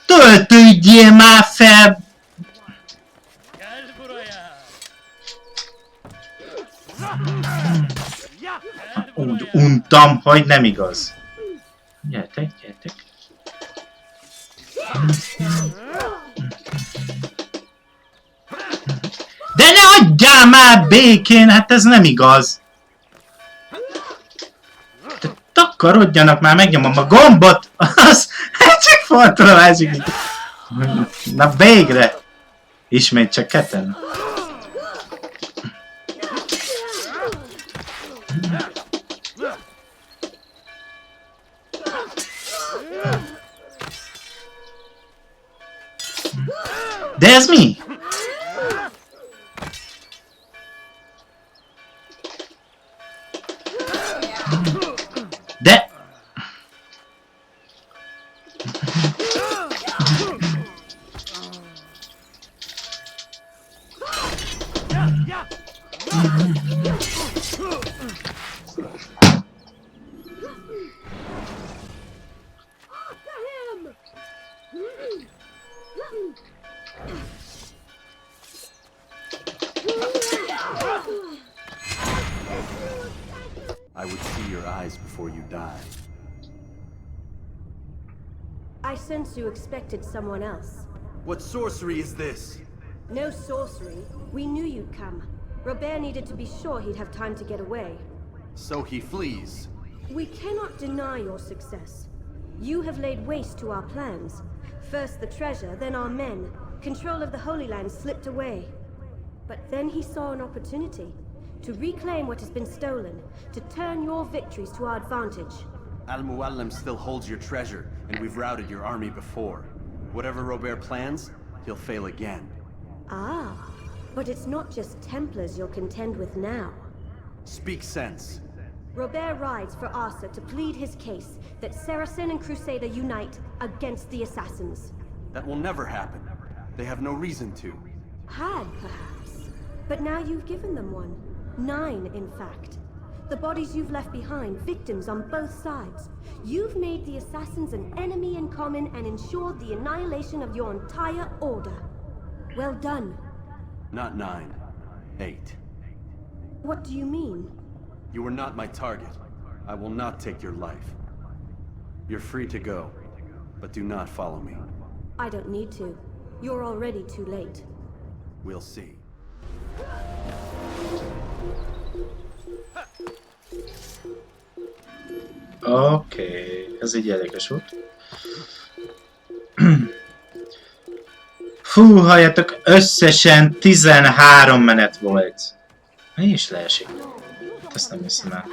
Töltődjél már fel! Gel buraya. Úgy untam, hogy nem igaz. Gyertek, gyertek. De ne adjál már békén, hát ez nem igaz. De takarodjanak már, megnyomom a gombot, az egyik faltól a másikig. Na végre! Ismét csak ketten. De ez mi? De... I would see your eyes before you die. I sense you expected someone else. What sorcery is this? No sorcery. We knew you'd come. Robert needed to be sure he'd have time to get away. So he flees. We cannot deny your success. You have laid waste to our plans. First the treasure, then our men. Control of the Holy Land slipped away. But then he saw an opportunity to reclaim what has been stolen, to turn your victories to our advantage. Al-Muallim still holds your treasure, and we've routed your army before. Whatever Robert plans, he'll fail again. Ah, but it's not just Templars you'll contend with now. Speak sense. Robert rides for Arthur to plead his case that Saracen and Crusader unite against the Assassins. That will never happen. They have no reason to. Had, perhaps. But now you've given them one. 9, in fact. The bodies you've left behind, victims on both sides. You've made the Assassins an enemy in common and ensured the annihilation of your entire order. Well done. Not 9. 8. What do you mean? You were not my target. I will not take your life. You're free to go, but do not follow me. I don't need to. You're already too late. We'll see. Oké, ez így érdekes volt. Fú, halljátok, összesen 13 menet volt. Mi is leesik? Ezt nem hiszem el.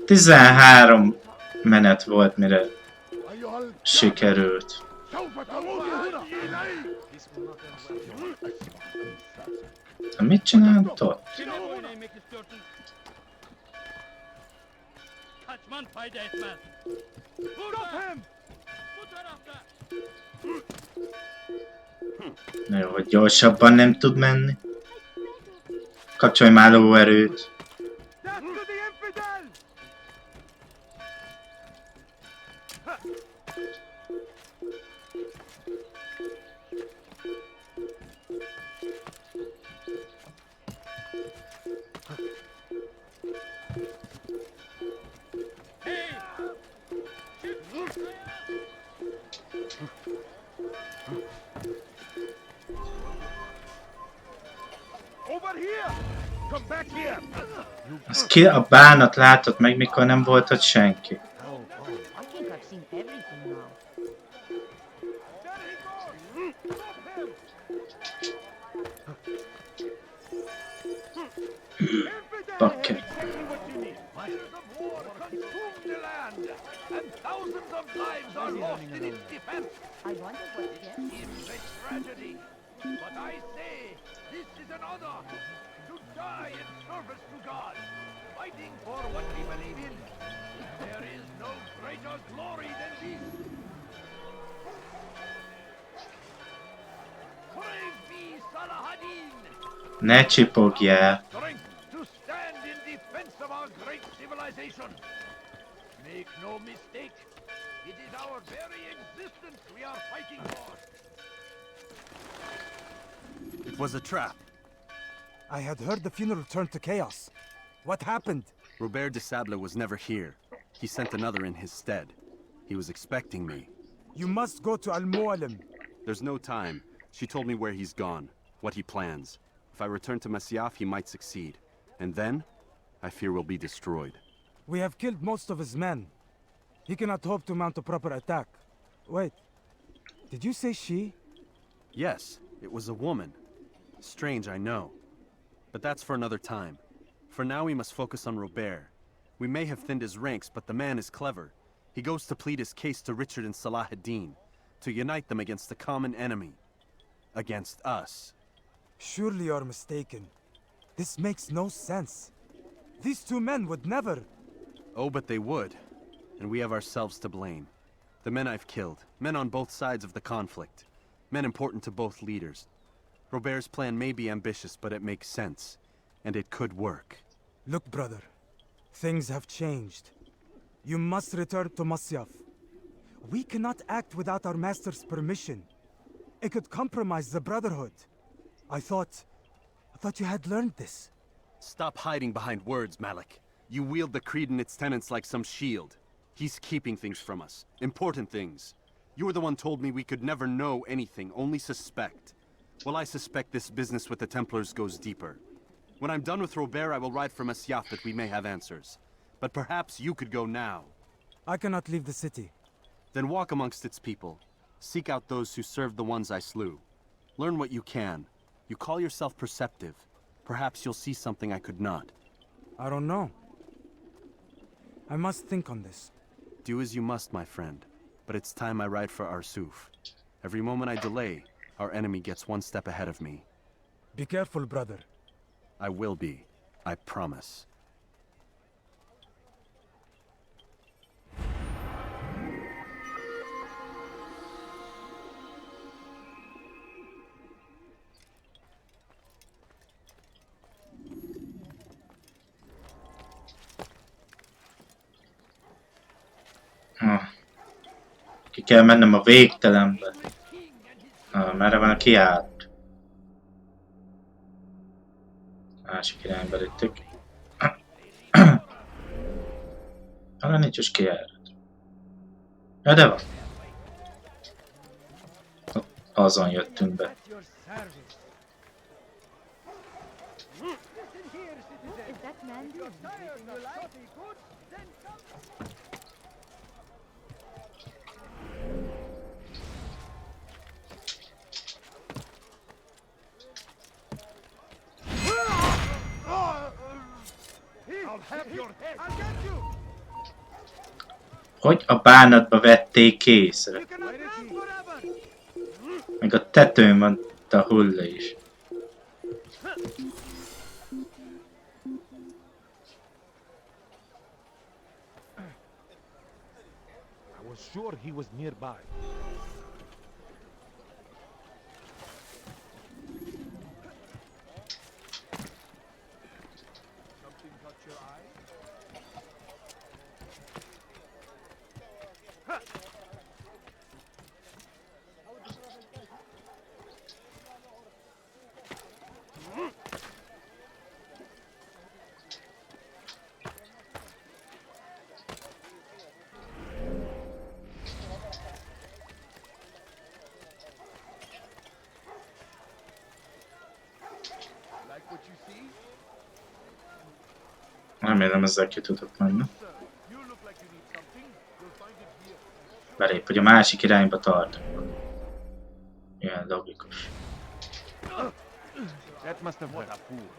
13 menet volt, mire sikerült. Mit csinált ott? Kaçman fayda etmez. Burada! Bu tarafta! Na jó, hogy gyorsabban nem tud menni. Kapcsolj már lóerőt. Az ki a bánat látott meg, mikor nem volt ott senki. Bakker. Die in service to God, fighting for what we believe in. There is no greater glory than this. Praise be Salahadin! Ne csipogjál! Strength to stand in defense of our great civilization. Make no mistake, it is our very existence we are fighting for. It was a trap. I had heard the funeral turned to chaos. What happened? Robert de Sable was never here. He sent another in his stead. He was expecting me. You must go to Al-Mualim. There's no time. She told me where he's gone, what he plans. If I return to Masyaf, he might succeed. And then, I fear we'll be destroyed. We have killed most of his men. He cannot hope to mount a proper attack. Wait, did you say she? Yes, it was a woman. Strange, I know. But that's for another time. For now, we must focus on Robert. We may have thinned his ranks, but the man is clever. He goes to plead his case to Richard and Salah ad-Din, to unite them against the common enemy. Against us. Surely you're mistaken. This makes no sense. These two men would never... Oh, but they would. And we have ourselves to blame. The men I've killed, men on both sides of the conflict. Men important to both leaders. Robert's plan may be ambitious, but it makes sense. And it could work. Look, brother. Things have changed. You must return to Masyaf. We cannot act without our master's permission. It could compromise the Brotherhood. I thought you had learned this. Stop hiding behind words, Malik. You wield the creed and its tenets like some shield. He's keeping things from us. Important things. You were the one told me we could never know anything, only suspect. Well, I suspect this business with the Templars goes deeper. When I'm done with Robert, I will ride for Masyaf that we may have answers. But perhaps you could go now. I cannot leave the city. Then walk amongst its people. Seek out those who served the ones I slew. Learn what you can. You call yourself perceptive. Perhaps you'll see something I could not. I don't know. I must think on this. Do as you must, my friend. But it's time I ride for Arsuf. Every moment I delay, our enemy gets one step ahead of me. Be careful, brother. I will be. I promise. Ki kell mennem a végtelenbe. merre van a kijárat? Másik irányba lőttek. Arra nincs is kijárat. Ja, de van. Azon jöttünk be. Hogy a bánatba vették készre? Meg a tetőn van a hulla is. I was sure he was nearby. Something caught your eye? Remélem ezzel ki tudok menni. Belép, hogy a másik irányba tartunk. Ilyen logikus. That must have been a fool.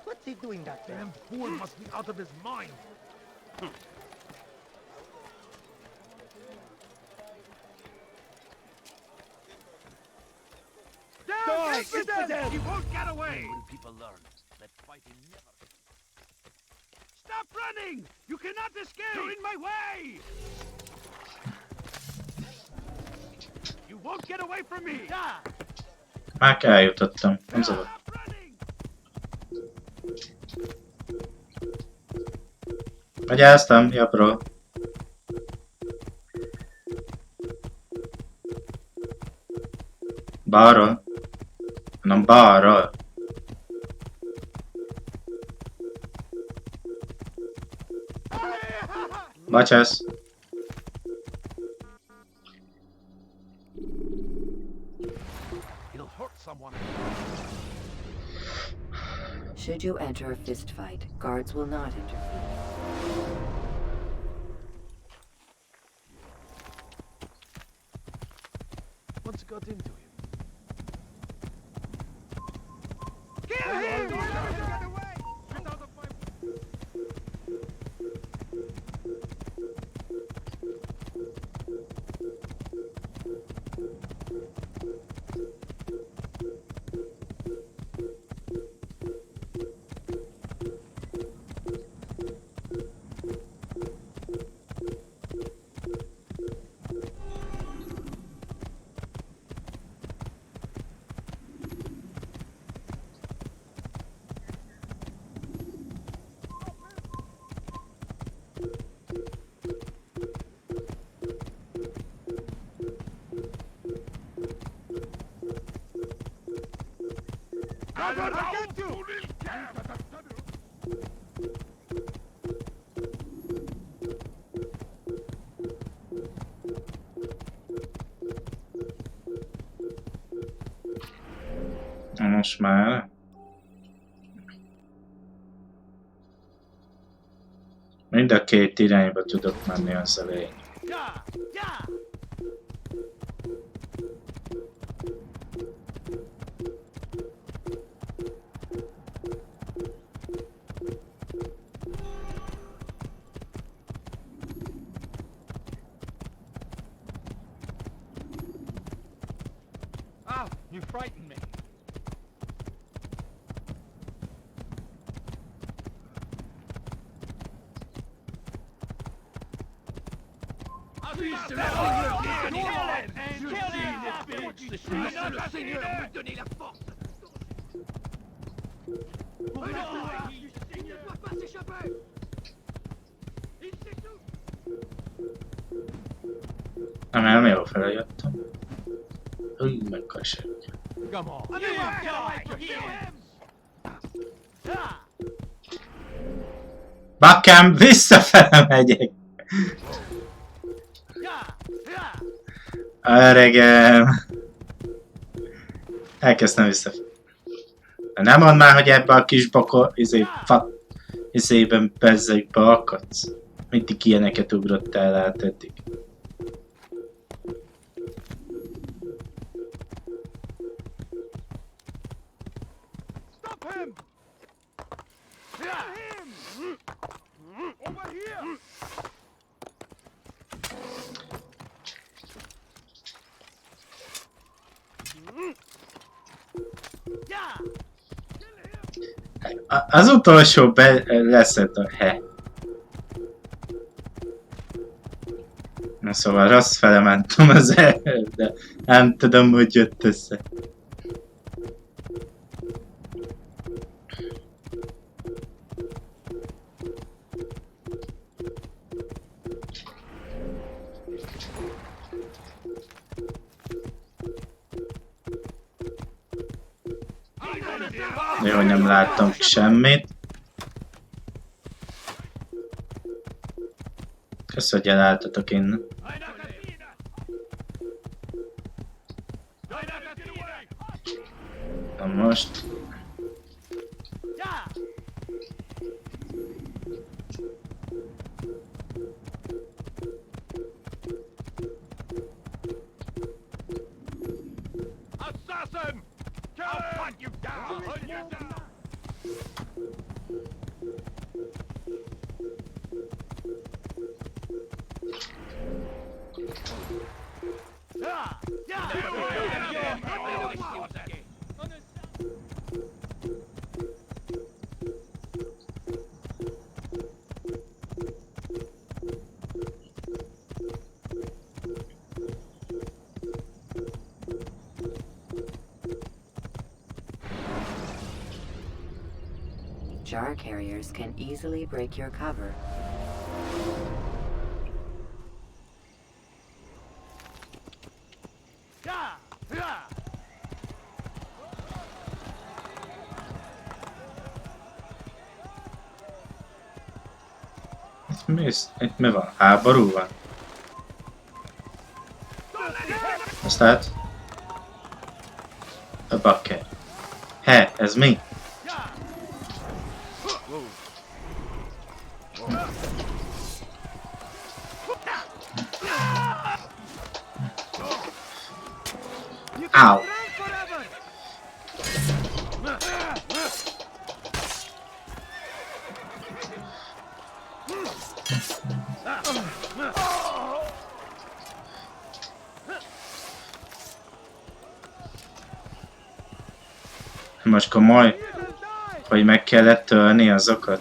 What's he doing that Damn fool must be out of his mind. Die! Infidel! You won't get away! When people learn that fighting never... Stop running! You cannot escape! You're in my way! You won't get away from me! Már eljutottam, nem zavar. Magyáztam, jobbról. Balról. Nem balról. Bocsász. He'll hurt someone. Should you enter a fist fight, guards will not interfere. What's got into him? Kill him! Get away! Get out of my... Most már. Mind a két irányba tudok menni, az a lény. Ah, you frightened me. Nem jó fele jöttem. Megkasság. Bakkám, visszafele megyek! Öregem! Elkezdtem visszafele. Nem mondd már, hogy ebbe a kis bakor... izében bezzekbe akadsz. Mindig ilyeneket ugrottál át eddig. Az utolsó leszett a he. Na szóval rossz fele mentem az de nem tudom, hogy jött össze. Jó, nem láttam semmit. Kösz, hogy elálltatok innen. Na most. Assassin! I'll hunt you down! Hunt you down! Jar carriers can easily break your cover. Itt mi van? Háború van? Azt lehet? A bakker. He, ez mi? Ow. Most komoly, hogy meg kellett ölni azokat.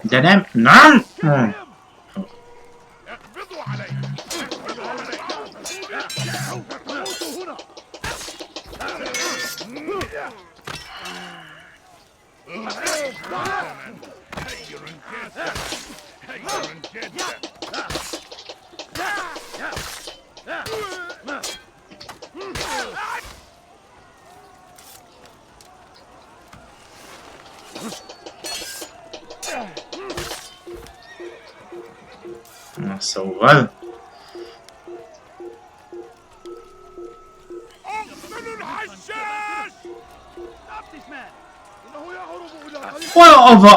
De nem, nem! Na szóval... Hol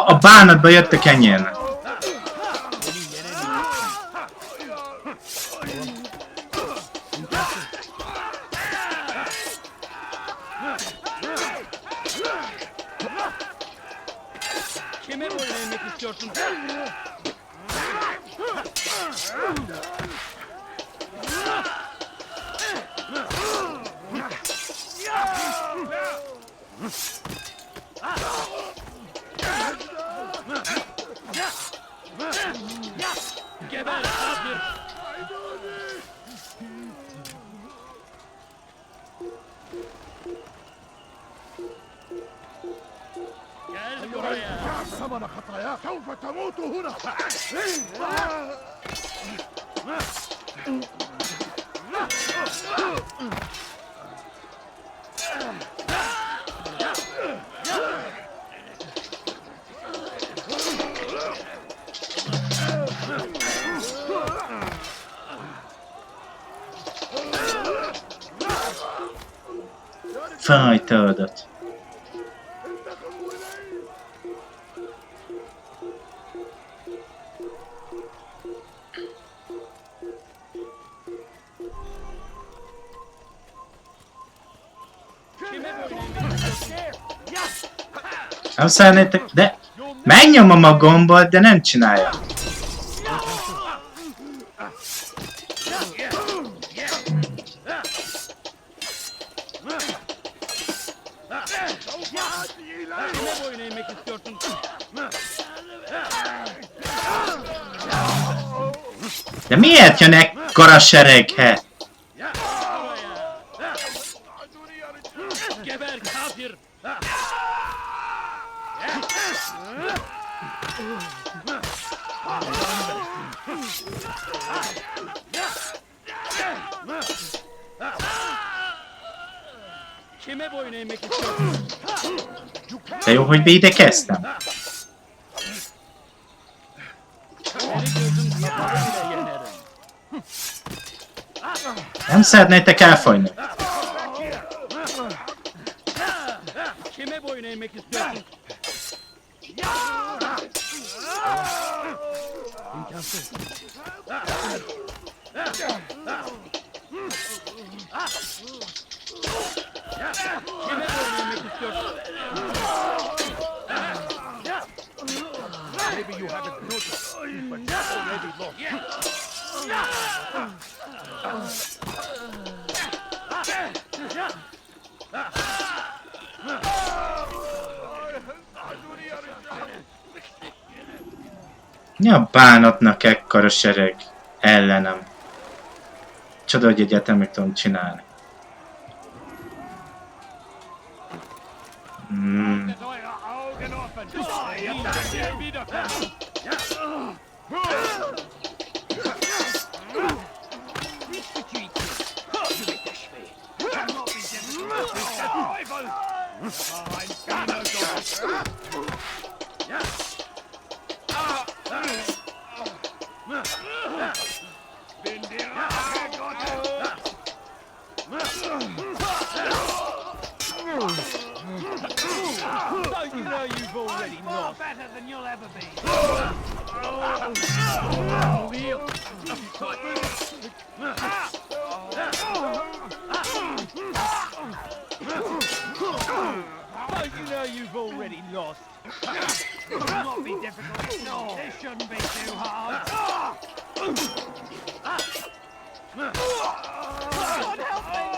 a bánatba jöttek ennyien? Kime boyun eğmek istiyorsun? Geber kafir! Gel buraya! ثمن خطاياك سوف تموت هنا. Felhagyta adat. Nem szeretnétek, de megnyomom a gombot, de nem csinálja. De miért jön ekkora sereghe? Geber kafir! Kime boyun eğmek istiyorsun? De jó, hogy védekeztem. Nem szeretnétek elfogyni. Kime boyun eğmek istiyorsun? İmkansız. Kime boyun eğmek istiyorsun? Maybe you haven't noticed, but you're already lost. Mi a bánatnak ekkora sereg ellenem? Csoda, hogy egyetem mit tudom csinálni. Don't you know you've already lost? Better than you'll ever be. Don't you know you've already lost? It will not be difficult. No, this shouldn't be too hard. God help me!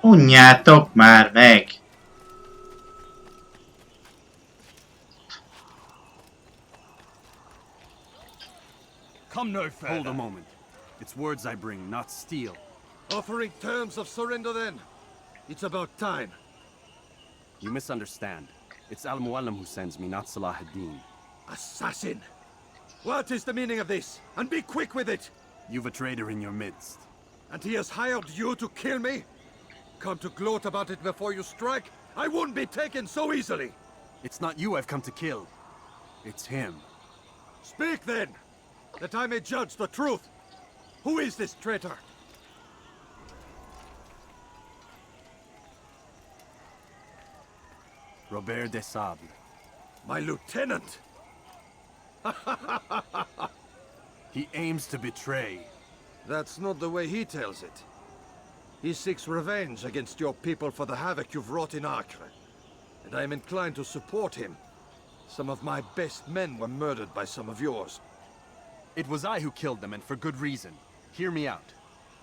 Unjátok már meg! Come no further. Hold a moment. It's words I bring, not steel. Offering terms of surrender then. It's about time. You misunderstand. It's Al-Muallim who sends me, not Salah ad-Din. Assassin! What is the meaning of this? And be quick with it! You've a traitor in your midst. And he has hired you to kill me? Come to gloat about it before you strike? I wouldn't be taken so easily! It's not you I've come to kill. It's him. Speak then, that I may judge the truth. Who is this traitor? Robert de Sable. My lieutenant! He aims to betray. That's not the way he tells it. He seeks revenge against your people for the havoc you've wrought in Acre. And I am inclined to support him. Some of my best men were murdered by some of yours. It was I who killed them, and for good reason. Hear me out.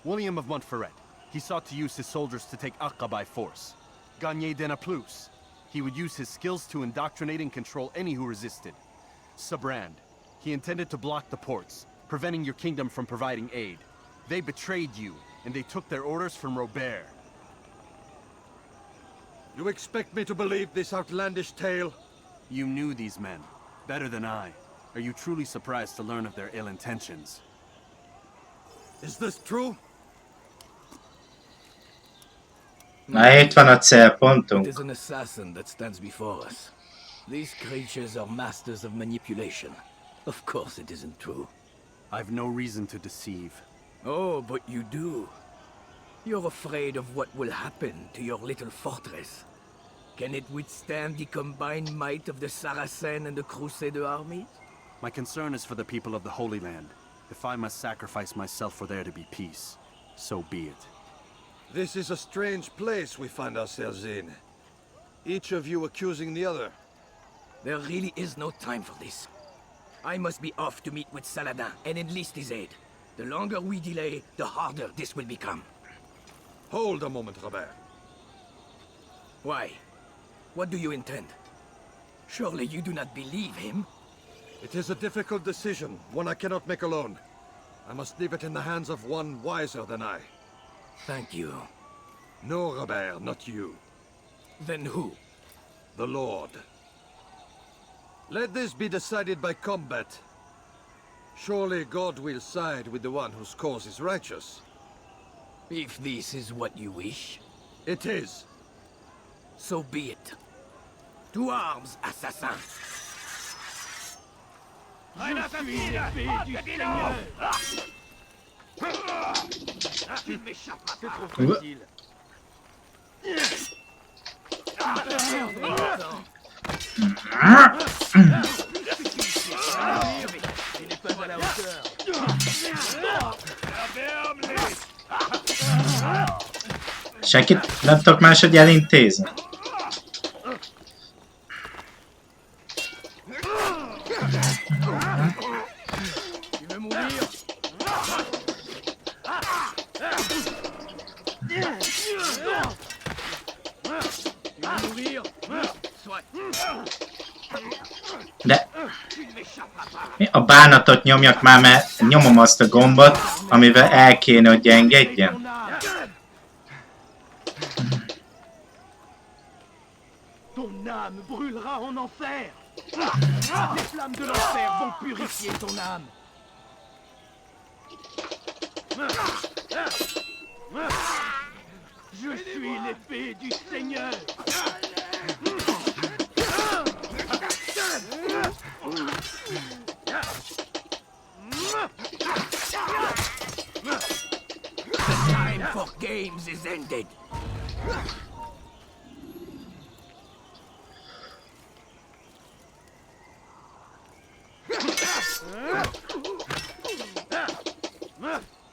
William of Montferrat. He sought to use his soldiers to take Akka by force. Gagner de plus. He would use his skills to indoctrinate and control any who resisted. Sabrand. He intended to block the ports, preventing your kingdom from providing aid. They betrayed you, and they took their orders from Robert. You expect me to believe this outlandish tale? You knew these men, better than I. Are you truly surprised to learn of their ill intentions? Is this true? Na, itt van a célpontunk. It is an assassin that stands before us. These creatures are masters of manipulation. Of course it isn't true. I've no reason to deceive. Oh, but you do. You're afraid of what will happen to your little fortress. Can it withstand the combined might of the Saracen and the Crusader armies? My concern is for the people of the Holy Land. If I must sacrifice myself for there to be peace, so be it. This is a strange place we find ourselves in. Each of you accusing the other. There really is no time for this. I must be off to meet with Saladin and enlist his aid. The longer we delay, the harder this will become. Hold a moment, Robert. Why? What do you intend? Surely you do not believe him? It is a difficult decision, one I cannot make alone. I must leave it in the hands of one wiser than I. Thank you. No, Robert, not you. Then who? The Lord. Let this be decided by combat. Surely God will side with the one whose cause is righteous. If this is what you wish. It is. So be it. To arms, assassin. Un assassin! Attaquez-le! Tu ne m'échapperas pas! C'est trop facile. Il n'est pas à la hauteur. Senkit nem tudok máshogy elintézni. De mi a bánatot nyomjak már, mert nyomom azt a gombot, amivel el kéne, hogy engedjen. Ton âme brûlera en enfer. Les flammes de l'enfer vont purifier ton âme. Je suis l'épée du Seigneur. The time for games is ended.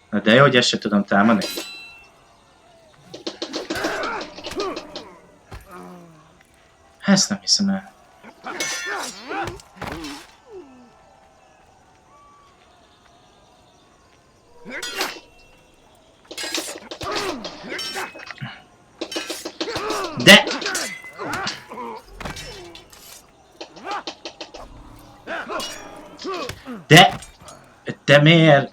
Na de jó, hogy ezt se tudom támadni. Ezt nem hiszem el. De miért?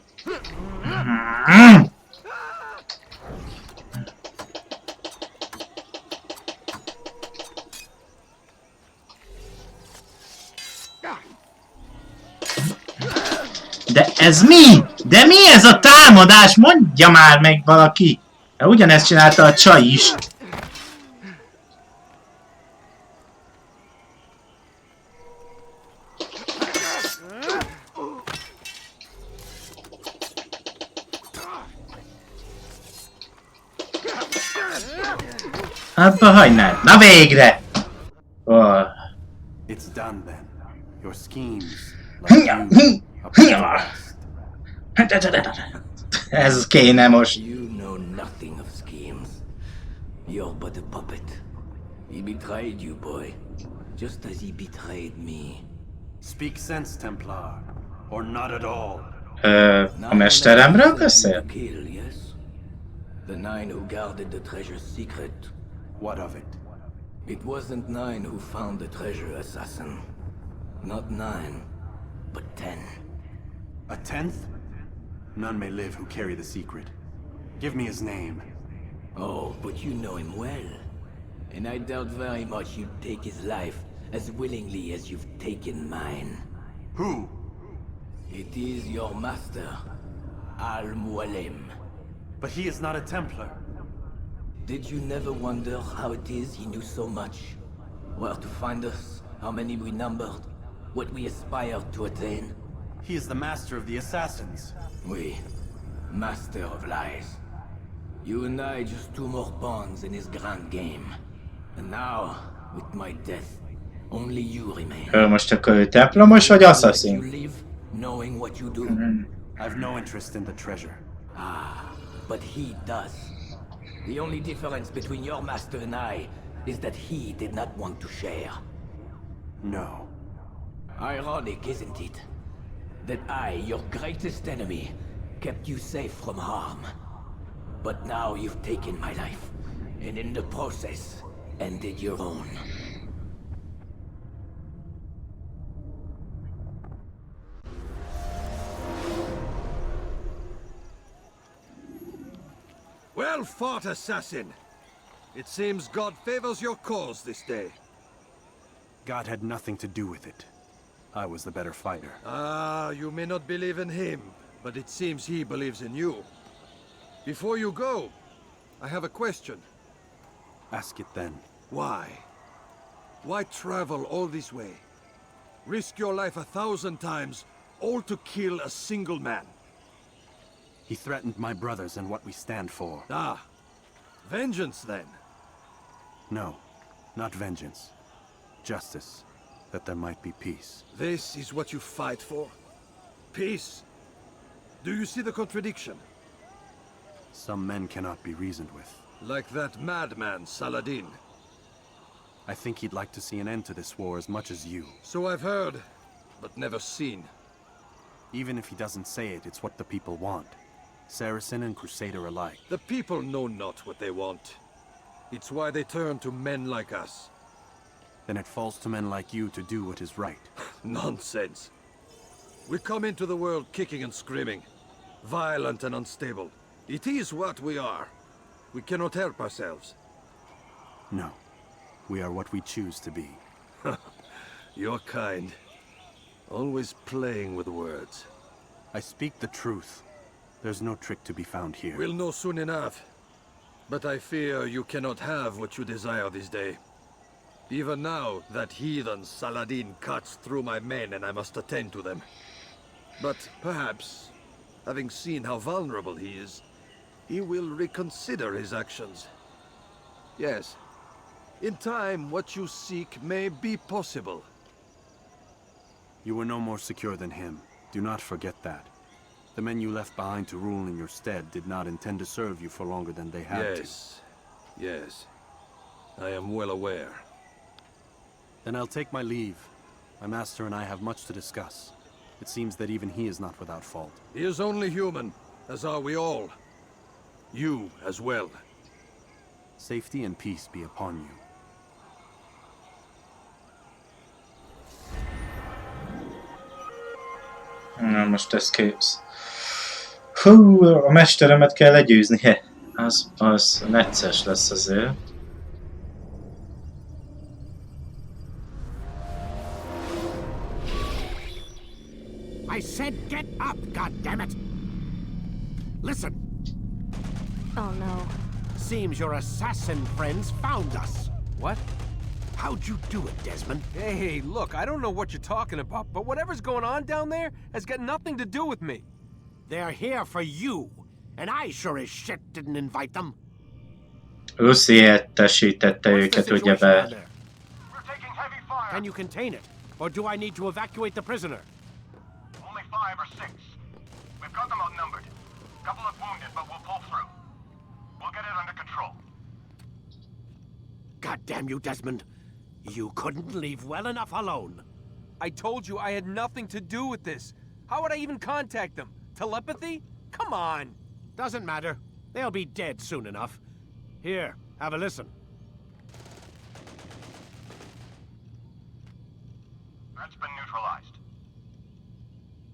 De ez mi? De mi ez a támadás? Mondja már meg valaki! Ugyanezt csinálta a csaj is. Abba hagynád. Na végre! Oh. It's done then. Your schemes. Ez kéne most. You know nothing of schemes. You're but a puppet. He betrayed you, boy. Just as he betrayed me. Speak sense, Templar. Or not at all. A mesteremről beszél? The 9 who guarded the treasure's secret. What of it? It wasn't 9 who found the treasure, assassin. Not 9, but 10. A 10th? None may live who carry the secret. Give me his name. Oh, but you know him well. And I doubt very much you'd take his life as willingly as you've taken mine. Who? It is your master, Al-Mualim. But he is not a Templar. Did you never wonder how it is he knew so much? Where to find us, how many we numbered, what we aspired to attain? He is the master of the assassins. Oui, master of lies. You and I just 2 more pawns in his grand game. And now, with my death, only you remain. Most akkor ő templomos vagy assassin? You live knowing what you do. I've no interest in the treasure. Ah, but he does. The only difference between your master and I is that he did not want to share. No. Ironic, isn't it? That I, your greatest enemy, kept you safe from harm. But now you've taken my life, and in the process, ended your own. Well fought, assassin! It seems God favors your cause this day. God had nothing to do with it. I was the better fighter. Ah, you may not believe in him, but it seems he believes in you. Before you go, I have a question. Ask it then. Why? Why travel all this way? Risk your life 1,000 times, all to kill a single man. He threatened my brothers and what we stand for. Ah, vengeance then? No, not vengeance. Justice, that there might be peace. This is what you fight for? Peace? Do you see the contradiction? Some men cannot be reasoned with. Like that madman, Saladin. I think he'd like to see an end to this war as much as you. So I've heard, but never seen. Even if he doesn't say it, it's what the people want. Saracen and Crusader alike. The people know not what they want. It's why they turn to men like us. Then it falls to men like you to do what is right. Nonsense. We come into the world kicking and screaming. Violent and unstable. It is what we are. We cannot help ourselves. No. We are what we choose to be. You're kind. Always playing with words. I speak the truth. There's no trick to be found here. We'll know soon enough. But I fear you cannot have what you desire this day. Even now, that heathen Saladin cuts through my men and I must attend to them. But perhaps, having seen how vulnerable he is, he will reconsider his actions. Yes. In time, what you seek may be possible. You were no more secure than him. Do not forget that. The men you left behind to rule in your stead did not intend to serve you for longer than they had to. Yes. I am well aware. Then I'll take my leave. My master and I have much to discuss. It seems that even he is not without fault. He is only human, as are we all. You as well. Safety and peace be upon you. Na most ez kész. Hú, a mesteremet kell legyőzni. Az necces lesz azért. I said get up, goddammit! Listen. Oh no. Seems your assassin friends found us. What? How'd you do it, Desmond? Hey, look, I don't know what you're talking about, but whatever's going on down there has got nothing to do with me. They're here for you, and I sure as shit didn't invite them. Lucy értesítette őket, ugyebár. Can you contain it, or do I need to evacuate the prisoner? Only 5 or 6. We've got them outnumbered. Couple of wounded, but we'll pull through. We'll get it under control. God damn you, Desmond. You couldn't leave well enough alone. I told you I had nothing to do with this. How would I even contact them? Telepathy? Come on. Doesn't matter. They'll be dead soon enough. Here, have a listen. That's been neutralized.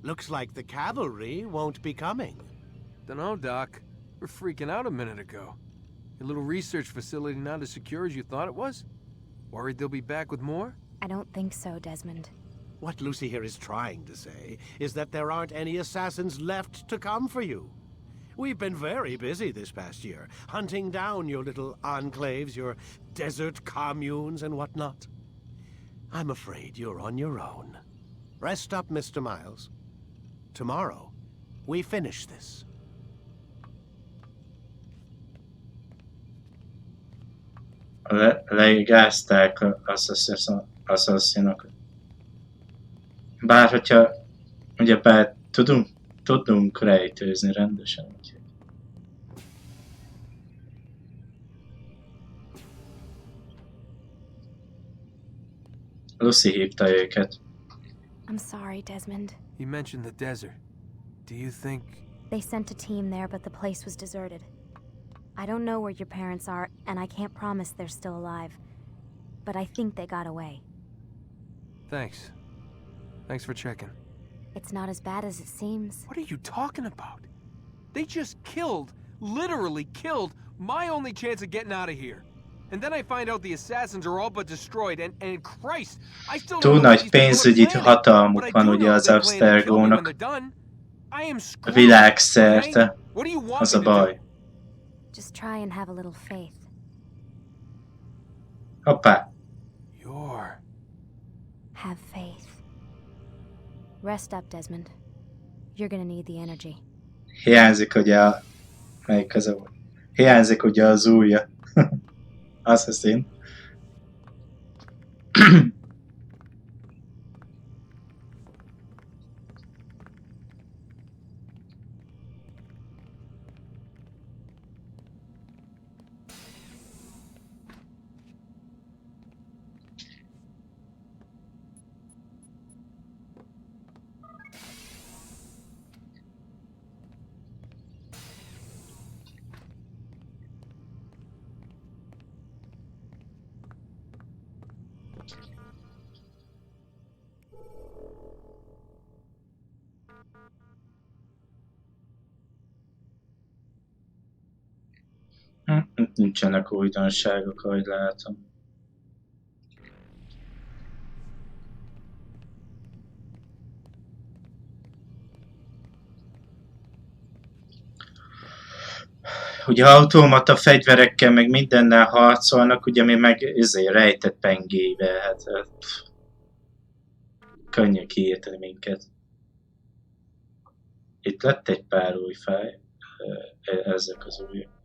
Looks like the cavalry won't be coming. Dunno, Doc. We're freaking out a minute ago. Your little research facility not as secure as you thought it was? Worried they'll be back with more? I don't think so, Desmond. What Lucy here is trying to say is that there aren't any assassins left to come for you. We've been very busy this past year, hunting down your little enclaves, your desert communes and whatnot. I'm afraid you're on your own. Rest up, Mr. Miles. Tomorrow, we finish this. Leigázták asszaszinokat. Bár hogyha ugyebár tudunk rejtőzni rendesen. Úgyhogy. Lucy hívta őket. I'm sorry, Desmond. You mentioned the desert. Do you think... They sent a team there, but the place was deserted. I don't know where your parents are, and I can't promise they're still alive. But I think they got away. Thanks. Thanks for checking. It's not as bad as it seems. What are you talking about? They just killed, literally killed, my only chance of getting out of here. And then I find out the assassins are all but destroyed, and Christ, I still Túl nagy pénzügyi hatalmuk van ugye az Abstergónak. Világszerte. Az a baj. Just try and have a little faith. Hoppá. Have faith. Rest up, Desmond. You're gonna need the energy. Hiányzik ugye a... Melyik az a... Hiányzik ugye az ujja. Assassin. Nincsenek újdonságok, ahogy látom. Ugye automata fegyverekkel, meg mindennel harcolnak, ugye mi meg rejtett pengével, hát könnyű kiírteni minket. Itt lett egy pár új fáj, ezek az újak.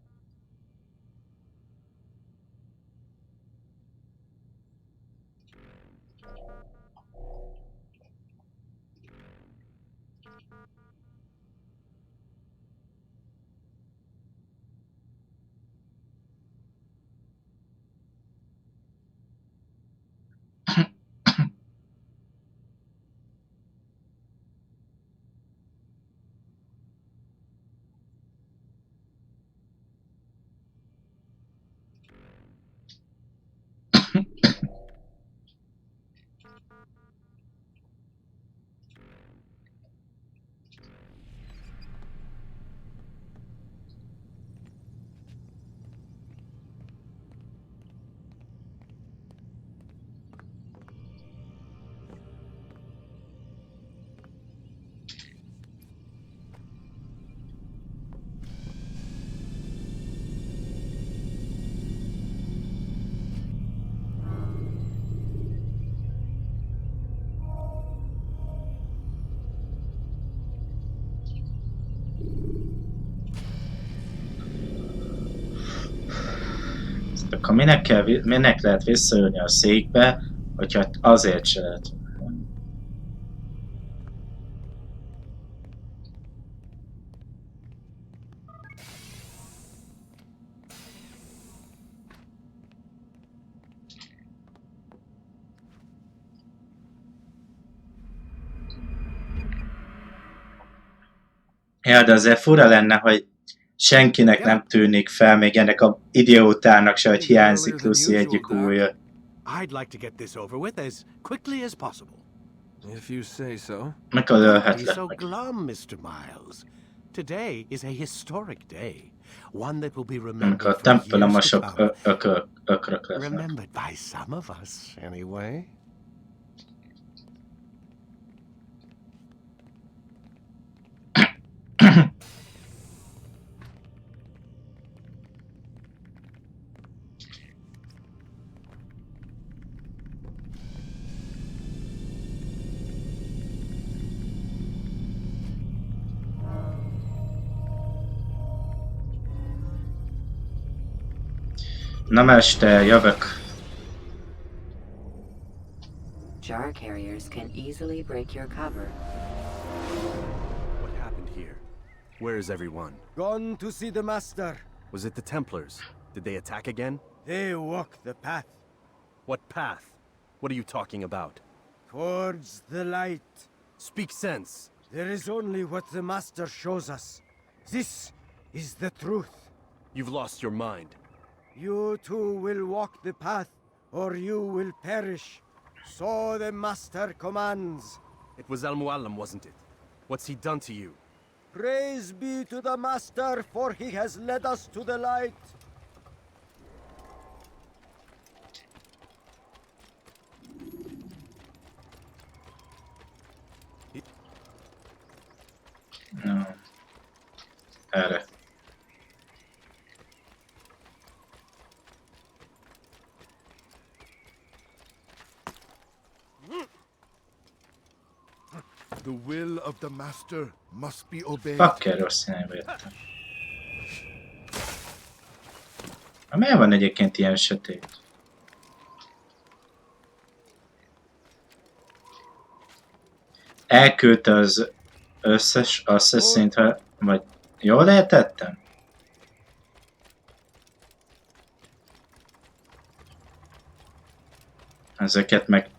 Akkor minek lehet visszaülni a székbe, hogyha azért se lehet. Ja, de azért fura lenne, hogy senkinek nem tűnik fel, még ennek a idiótának se, hogy hiányzik Lucy egyik ujja. I'd like to get this over with as quickly as possible. If you say so. Mikor Don't be ölhetlek so meg? glum, Mr. Miles. Today is a historic day, one that will be Amikor remembered a for years templom a to sok come. ökrök lesznek. Remembered by some of us, anyway. Na mester, jövök. Jar carriers can easily break your cover. What happened here? Where is everyone? Gone to see the master. Was it the Templars? Did they attack again? They walk the path. What path? What are you talking about? Towards the light. Speak sense. There is only what the master shows us. This is the truth. You've lost your mind. You too will walk the path, or you will perish. So the master commands. It was Al-Muallim, wasn't it? What's he done to you? Praise be to the master, for he has led us to the light. No. Erre. The will of the master must be obeyed. Fakker rossz irányba jöttem. Miért van egyébként ilyen sötét? Elküldte az összes Assassin-t, vagy jól lehetettem? Ezeket meg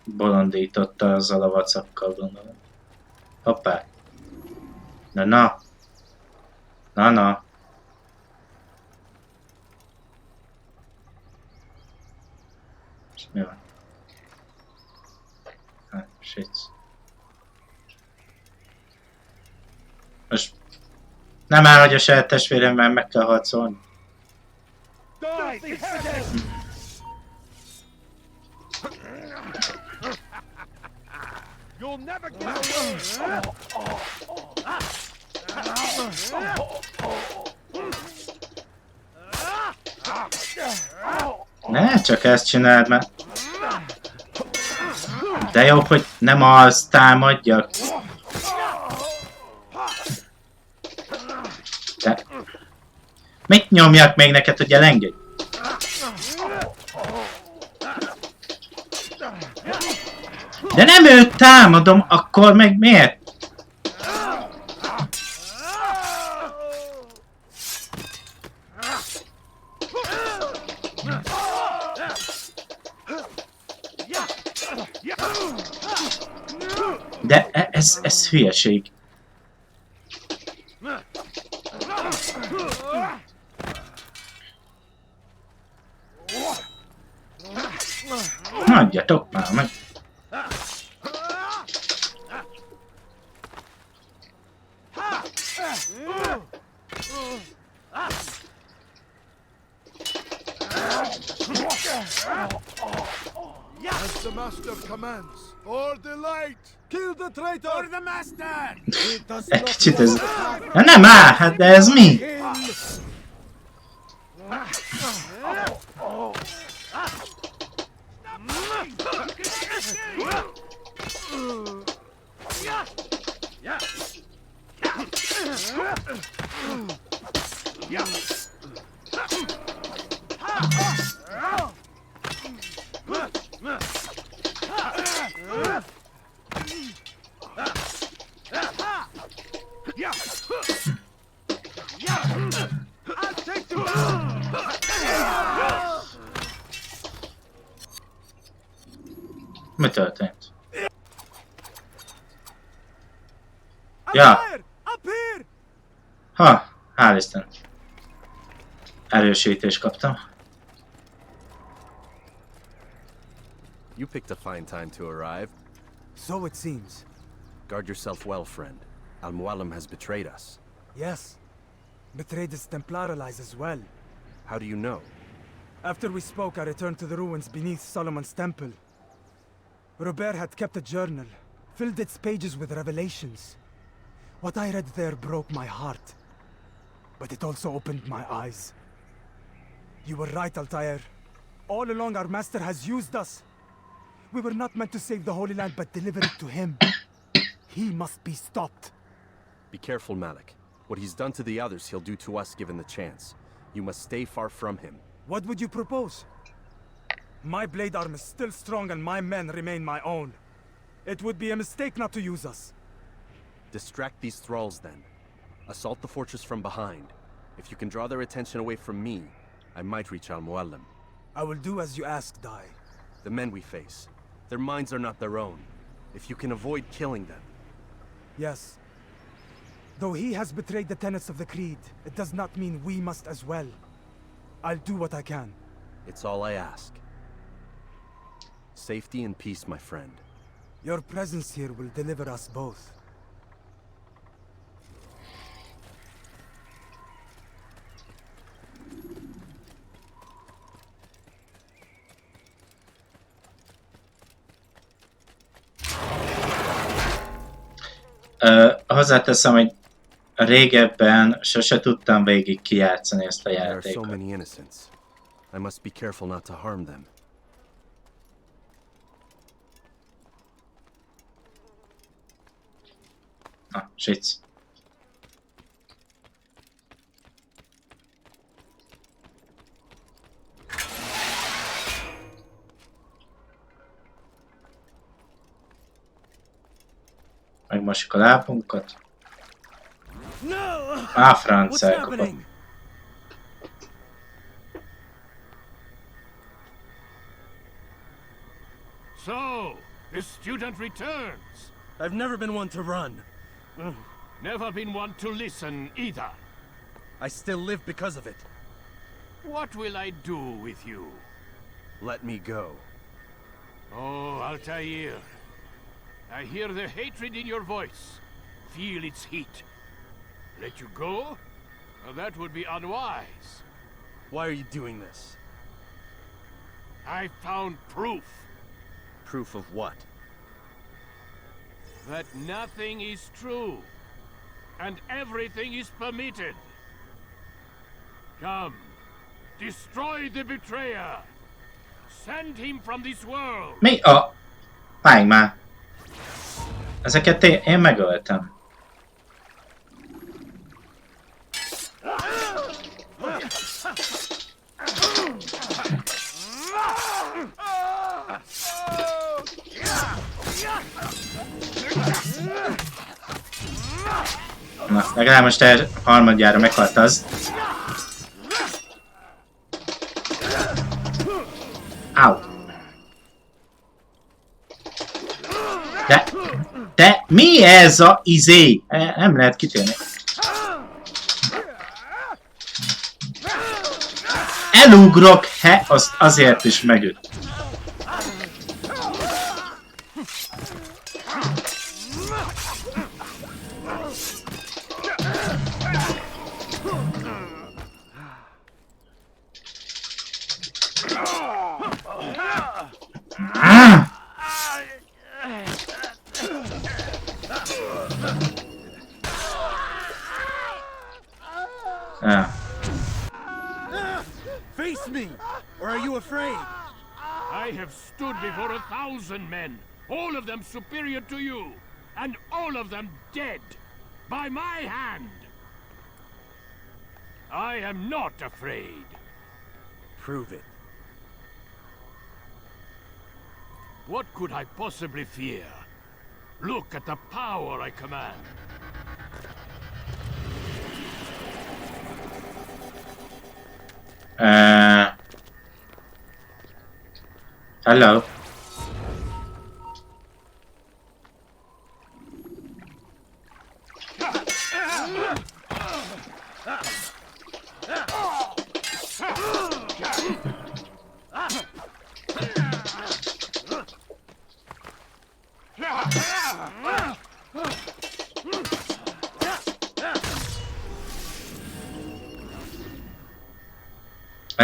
bolondította azzal a vacakkal, gondolom. Hoppá! Na! És mi van? Hát, shit. Most nem áll, hogy a saját testvéremmel meg kell harcolni. You'll never get away! Ne, csak ezt csináld már. De jó, hogy nem azt támadjak. De... Mit nyomjak még neked, hogy elengedj? De nem őt támadom, akkor meg miért? De ez hülyeség. Hagyjatok már meg. As the master commands, for the light! Kill the traitor! For the master! Egy kicsit ez... Na nem áll, hát de ez mi? Mi történt? Ja. Up here! Ha, hál' Isten. Erősítést kaptam. You picked a fine time to arrive. So it seems. Guard yourself well, friend. Al-Mualim has betrayed us. Yes. Betrayed his Templar allies as well. How do you know? After we spoke, I returned to the ruins beneath Solomon's temple. Robert had kept a journal, filled its pages with revelations. What I read there broke my heart. But it also opened my eyes. You were right, Altair. All along our master has used us. We were not meant to save the Holy Land, but deliver it to him. He must be stopped. Be careful, Malik. What he's done to the others, he'll do to us given the chance. You must stay far from him. What would you propose? My blade arm is still strong and my men remain my own. It would be a mistake not to use us. Distract these thralls, then. Assault the fortress from behind. If you can draw their attention away from me, I might reach Al-Mualim. I will do as you ask, Dai. The men we face, their minds are not their own. If you can avoid killing them. Yes. Though he has betrayed the tenets of the Creed, it does not mean we must as well. I'll do what I can. It's all I ask. Safety and peace, my friend. Your presence here will deliver us both. Hozzáteszem, hogy régebben sose tudtam végig kijátszani ezt a There are so játékot. many innocents. I must be careful not to harm them. Na, sic. Megmosjuk a lábunkat. Á, franc elkapott. So, the student returns. I've never been one to run. Never been one to listen either. I still live because of it. What will I do with you? Let me go. Oh, Altair. I hear the hatred in your voice. Feel its heat. Let you go? Well, that would be unwise. Why are you doing this? I found proof. Proof of what? That nothing is true. And everything is permitted. Come. Destroy the betrayer. Send him from this world. Mi a... Várj már. Ezeket én megöltem. Na, legalább most harmadjára meghalt az. Au! De mi ez a izé? Nem lehet kitérni. Elugrok, azért is megüt. Face me! Or are you afraid? I have stood before 1,000 men, all of them superior to you, and all of them dead, by my hand. I am not afraid. Prove it. What could I possibly fear? Look at the power I command. Hello.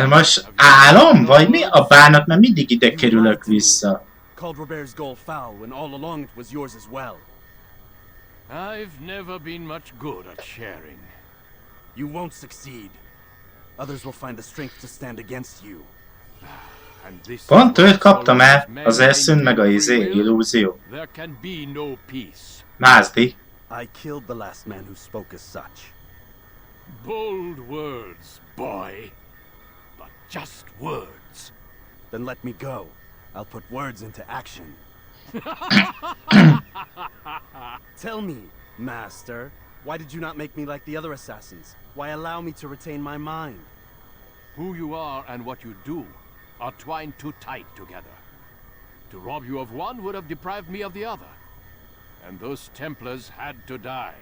Ez most álom? Vagy mi a bánat? Mert mindig ide kerülök vissza. Called Robert's goal foul when all along it was yours as well. I've never been much good at sharing. You won't succeed. Others will find the strength to stand against you. Pont őt kaptam el, azért szűnt meg a illúzió. There can be no peace. Mázdi. I killed the last man who spoke as such. Bold words, boy. But just words. Then let me go. I'll put words into action. Tell me, Master, why did you not make me like the other assassins? Why allow me to retain my mind? Who you are and what you do are twined too tight together. To rob you of one would have deprived me of the other. And those Templars had to die.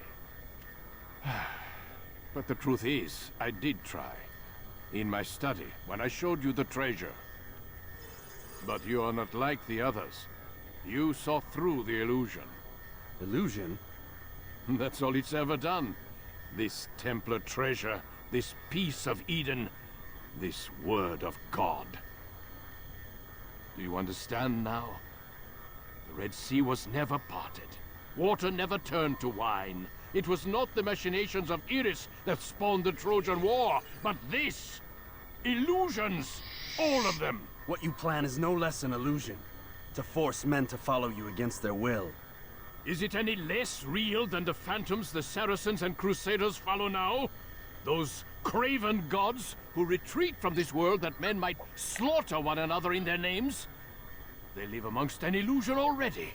But the truth is, I did try. In my study, when I showed you the treasure. But you are not like the others. You saw through the illusion. Illusion? That's all it's ever done. This Templar treasure, this piece of Eden, this word of God. Do you understand now? The Red Sea was never parted. Water never turned to wine. It was not the machinations of Iris that spawned the Trojan War, but this! Illusions! All of them! What you plan is no less an illusion. To force men to follow you against their will. Is it any less real than the phantoms the Saracens and Crusaders follow now? Those craven gods who retreat from this world that men might slaughter one another in their names? They live amongst an illusion already.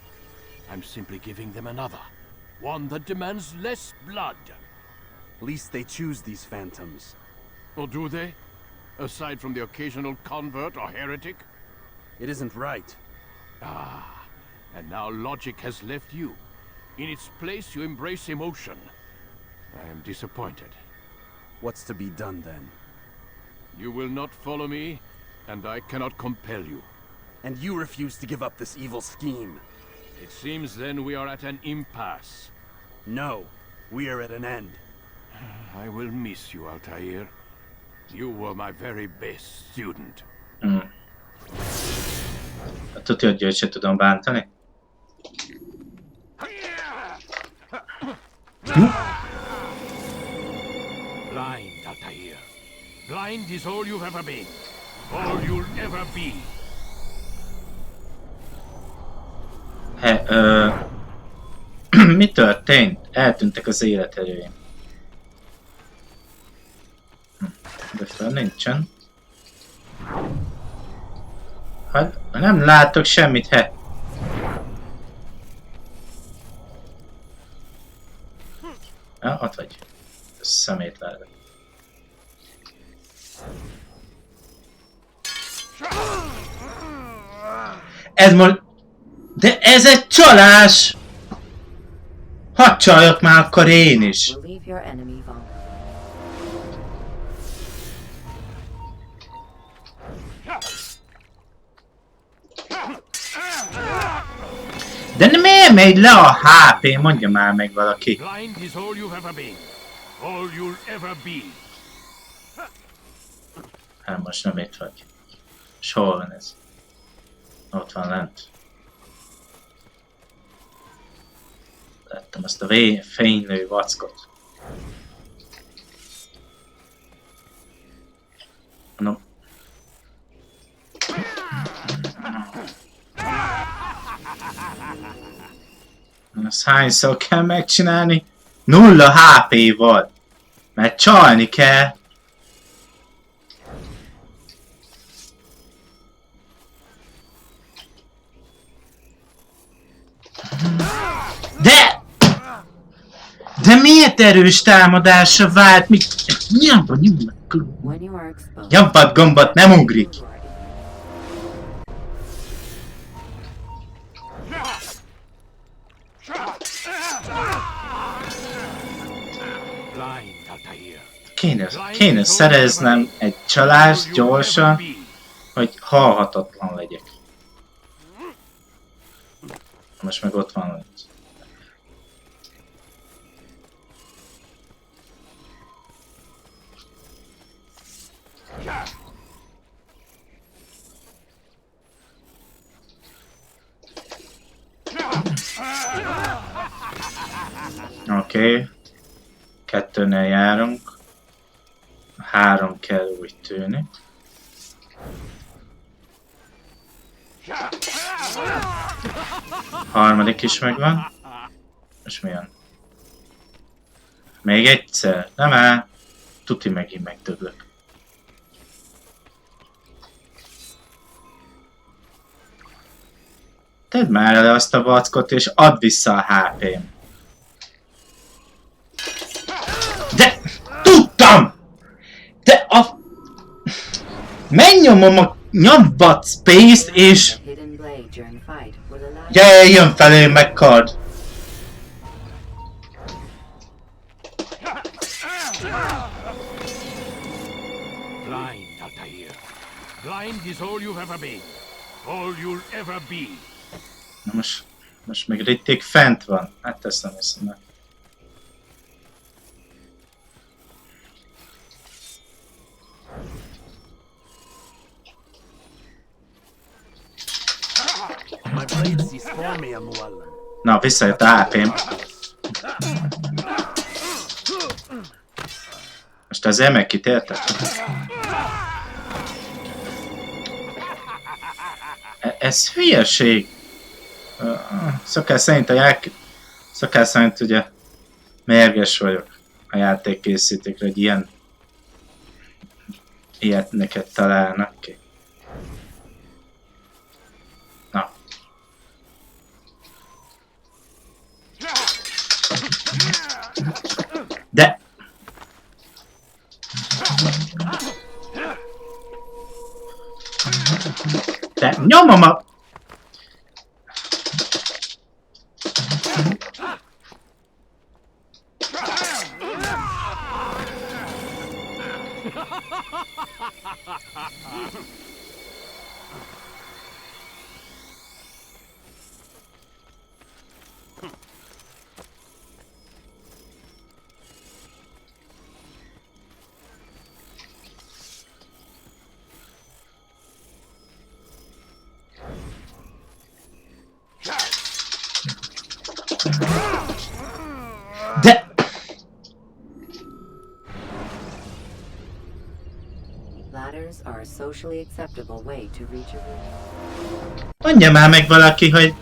I'm simply giving them another. One that demands less blood. Least they choose these phantoms. Or do they? Aside from the occasional convert or heretic? It isn't right. Ah, and now logic has left you. In its place, you embrace emotion. I am disappointed. What's to be done then? You will not follow me, and I cannot compel you. And you refuse to give up this evil scheme. It seems then we are at an impasse. No, we are at an end. I will miss you, Altair. You were my very best student. Tudja, hogy őt se tudom bántani? Blind, Altair. Blind is all you've ever been. All you'll ever be. Mi történt? Eltűntek az életerőim. De fel nincsen. Hát, nem látok semmit, Ja, ott vagy. Ez szemétlelve. Ez most... De ez egy csalás! Hadd csaljak már akkor én is! De miért megy le a HP? Mondja már meg valaki. Blind is all you've ever been. All you'll ever be. Hát most nem itt vagy. És hol van ez? Ott van lent. Láttam azt a fénylő vackot. No. Ezt hányszor kell megcsinálni? 0 HP-val. Mert csalni kell. De miért erős támadásra vált? Nyompat gombot, nem ugrik. Kéne szereznem egy csalást gyorsan, hogy halhatatlan legyek. Most meg ott van. Oké. 2-nél járunk. 3 kell úgy tűnik. Harmadik is megvan. És mi jön? Még egyszer? Nem áll. Tuti megint megdöglök. Tedd már el azt a vackot és add vissza a HP-m. De... Tudtam! De a... Megnyomom a nyomvat space-t és... Jön felé megkard! Blind, Altair. Blind is all you've ever been. All you'll ever be. Na most még Ritték fent van. Hát ezt nem hiszem meg. Na, visszajött a HP-m. Most ezért megkitértek? Ez hülyeség! Szokás szerint ugye mérges vagyok a játékkészítőkre, hogy ilyet neked találnak ki. Na. De! De nyomom a... De... Ladders are a socially acceptable way to reach a room. Mondja már meg valaki, hogy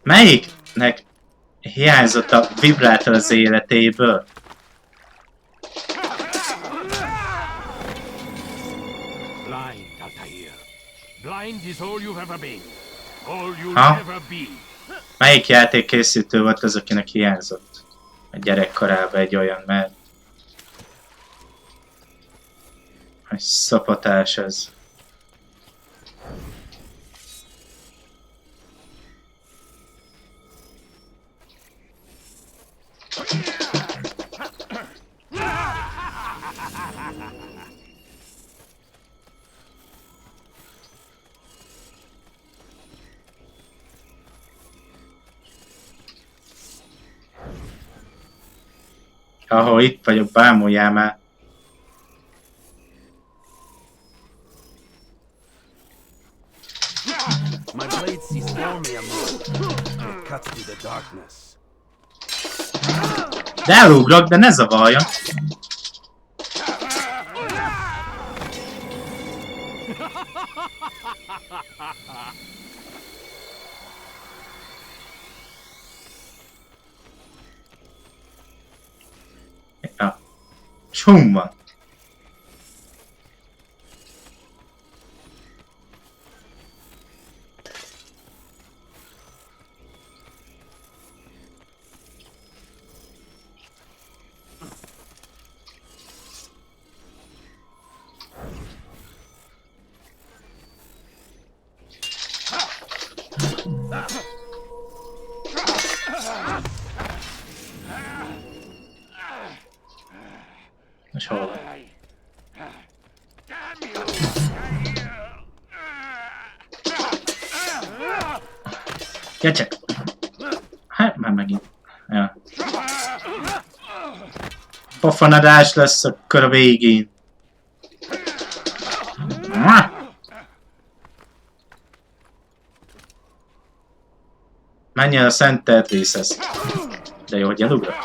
melyiknek hiányzott a vibrátor az életéből? Blind, Altair. Blind is all you've ever been. All you'll ever be. Melyik játékkészítő volt az, akinek hiányzott a gyerekkorában egy olyan, mert... Hogy szopatás ez. Ahol itt vagyok, bámuljál már. My blade sees stormy among. It cuts through the darkness. De elugrok, de ne zavarjon. Ja. Csum van. És hol van? Gyere! Hát már megint. Ja. Pofonadás lesz akkor a végén. Menj el a Szent Tervészhez. De jó, hogy elugrott.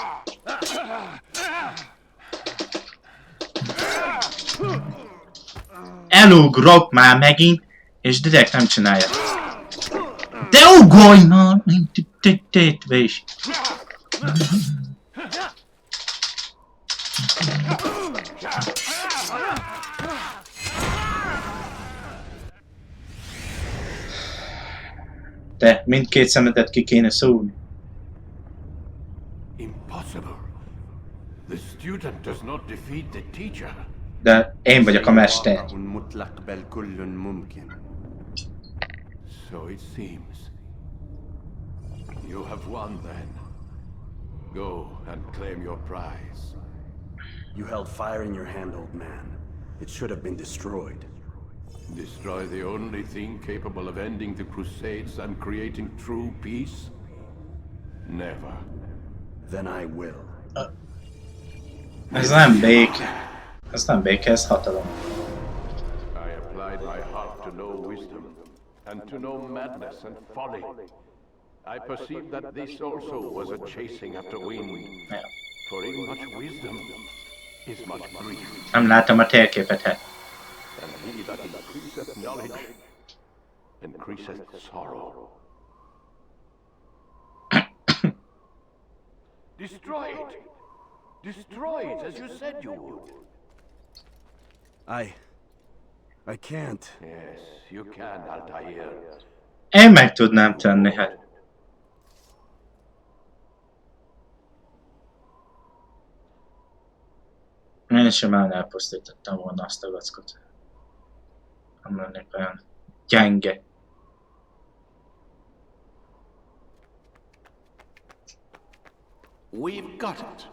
Elugrok már megint, és direkt nem csinálja. De ugorj már! Tétvés. De mindkét szemedet ki kéne szúrni. Impossible. The student does not defeat the teacher. De én vagyok a mester. So it seems. You have won then. Go and claim your prize. You held fire in your hand, old man. It should have been destroyed. Destroy the only thing capable of ending the Crusades and creating true peace? Never. Then I will. Ez nem béke. Ez nem béke, ez hatalom. I applied my heart to know wisdom, and to know madness and folly. I perceived that this also was a chasing after wind. Yeah. For in much wisdom is much grief. Nem látom a térképet, hát. And he that increaseth knowledge increaseth sorrow. Destroy it! Destroy it as you said you would. I can't. Yes, you can, Altair. Én meg tudnám tenni, hát. Én sem elpusztítottam volna azt a gackot. Nem lennék olyan gyenge. We've got it.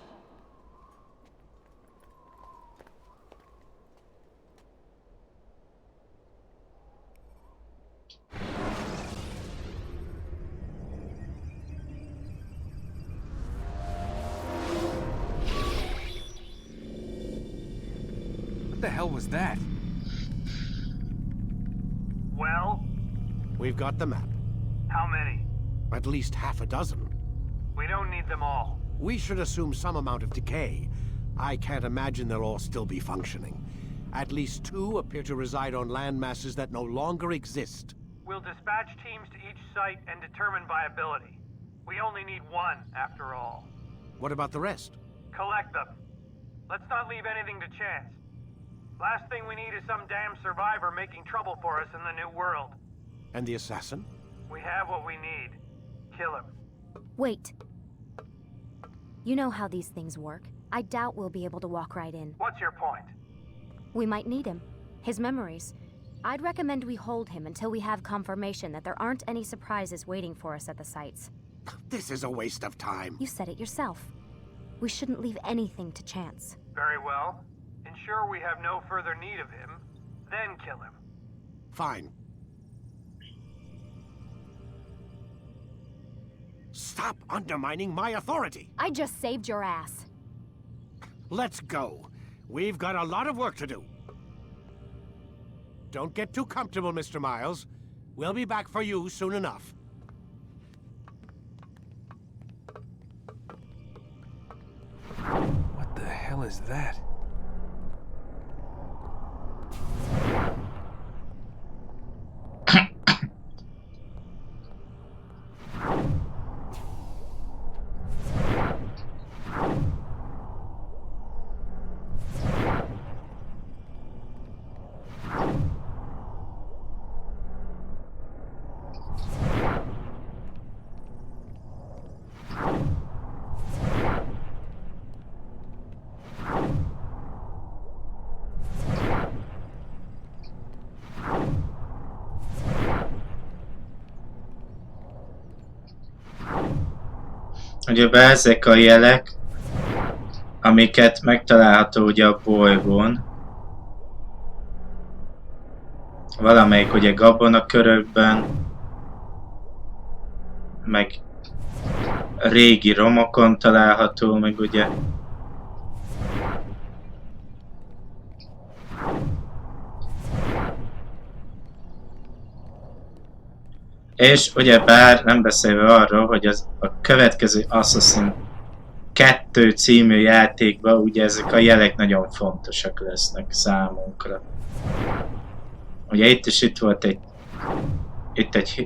What the hell was that? Well? We've got the map. How many? At least half a dozen. We don't need them all. We should assume some amount of decay. I can't imagine they'll all still be functioning. At least 2 appear to reside on land masses that no longer exist. We'll dispatch teams to each site and determine viability. We only need 1, after all. What about the rest? Collect them. Let's not leave anything to chance. Last thing we need is some damn survivor making trouble for us in the new world. And the assassin? We have what we need. Kill him. Wait. You know how these things work. I doubt we'll be able to walk right in. What's your point? We might need him. His memories. I'd recommend we hold him until we have confirmation that there aren't any surprises waiting for us at the sites. This is a waste of time. You said it yourself. We shouldn't leave anything to chance. Very well. Ensure we have no further need of him, then kill him. Fine. Stop undermining my authority! I just saved your ass. Let's go. We've got a lot of work to do. Don't get too comfortable, Mr. Miles. We'll be back for you soon enough. What the hell is that? Ugye ezek a jelek, amiket megtalálható ugye a bolygón. Valamelyik ugye gabonakörökben, meg régi romokon található, meg ugye. És ugyebár nem beszélve arról, hogy a következő Assassin 2 című játékban ugye ezek a jelek nagyon fontosak lesznek számunkra. Ugye itt volt egy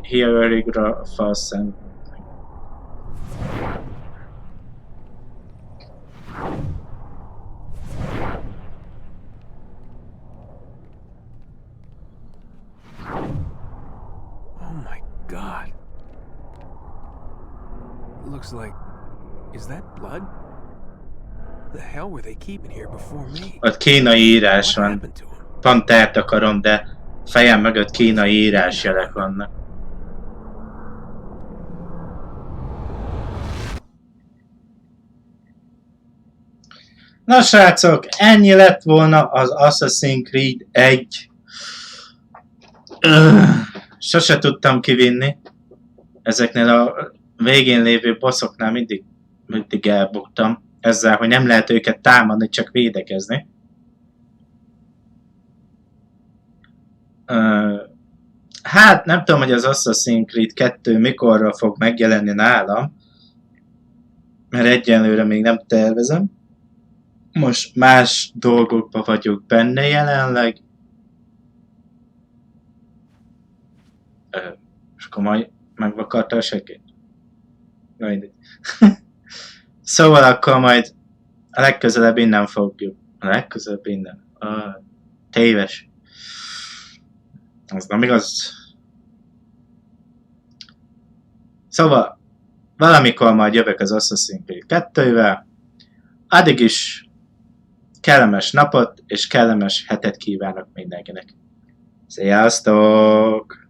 hieroglypha szem. God. It looks like... Is that blood? The hell were they keeping here before me? Ott kínai írás van. Pont eltakarom, de fejem mögött kínai írásjelek vannak. Na srácok, ennyi lett volna az Assassin's Creed 1. Sose tudtam kivinni. Ezeknél a végén lévő bosszoknál mindig elbuktam. Ezzel, hogy nem lehet őket támadni, csak védekezni. Hát nem tudom, hogy az Assassin's Creed 2 mikorra fog megjelenni nálam. Mert egyelőre még nem tervezem. Most más dolgokban vagyok benne jelenleg. És akkor majd megvakarta a segít. Szóval akkor majd a legközelebb innen fogjuk. A legközelebb innen. Téves. Az nem igaz. Szóval valamikor majd jövök az Assassin's Creed 2-vel. Addig is kellemes napot és kellemes hetet kívánok mindenkinek. Sziasztok!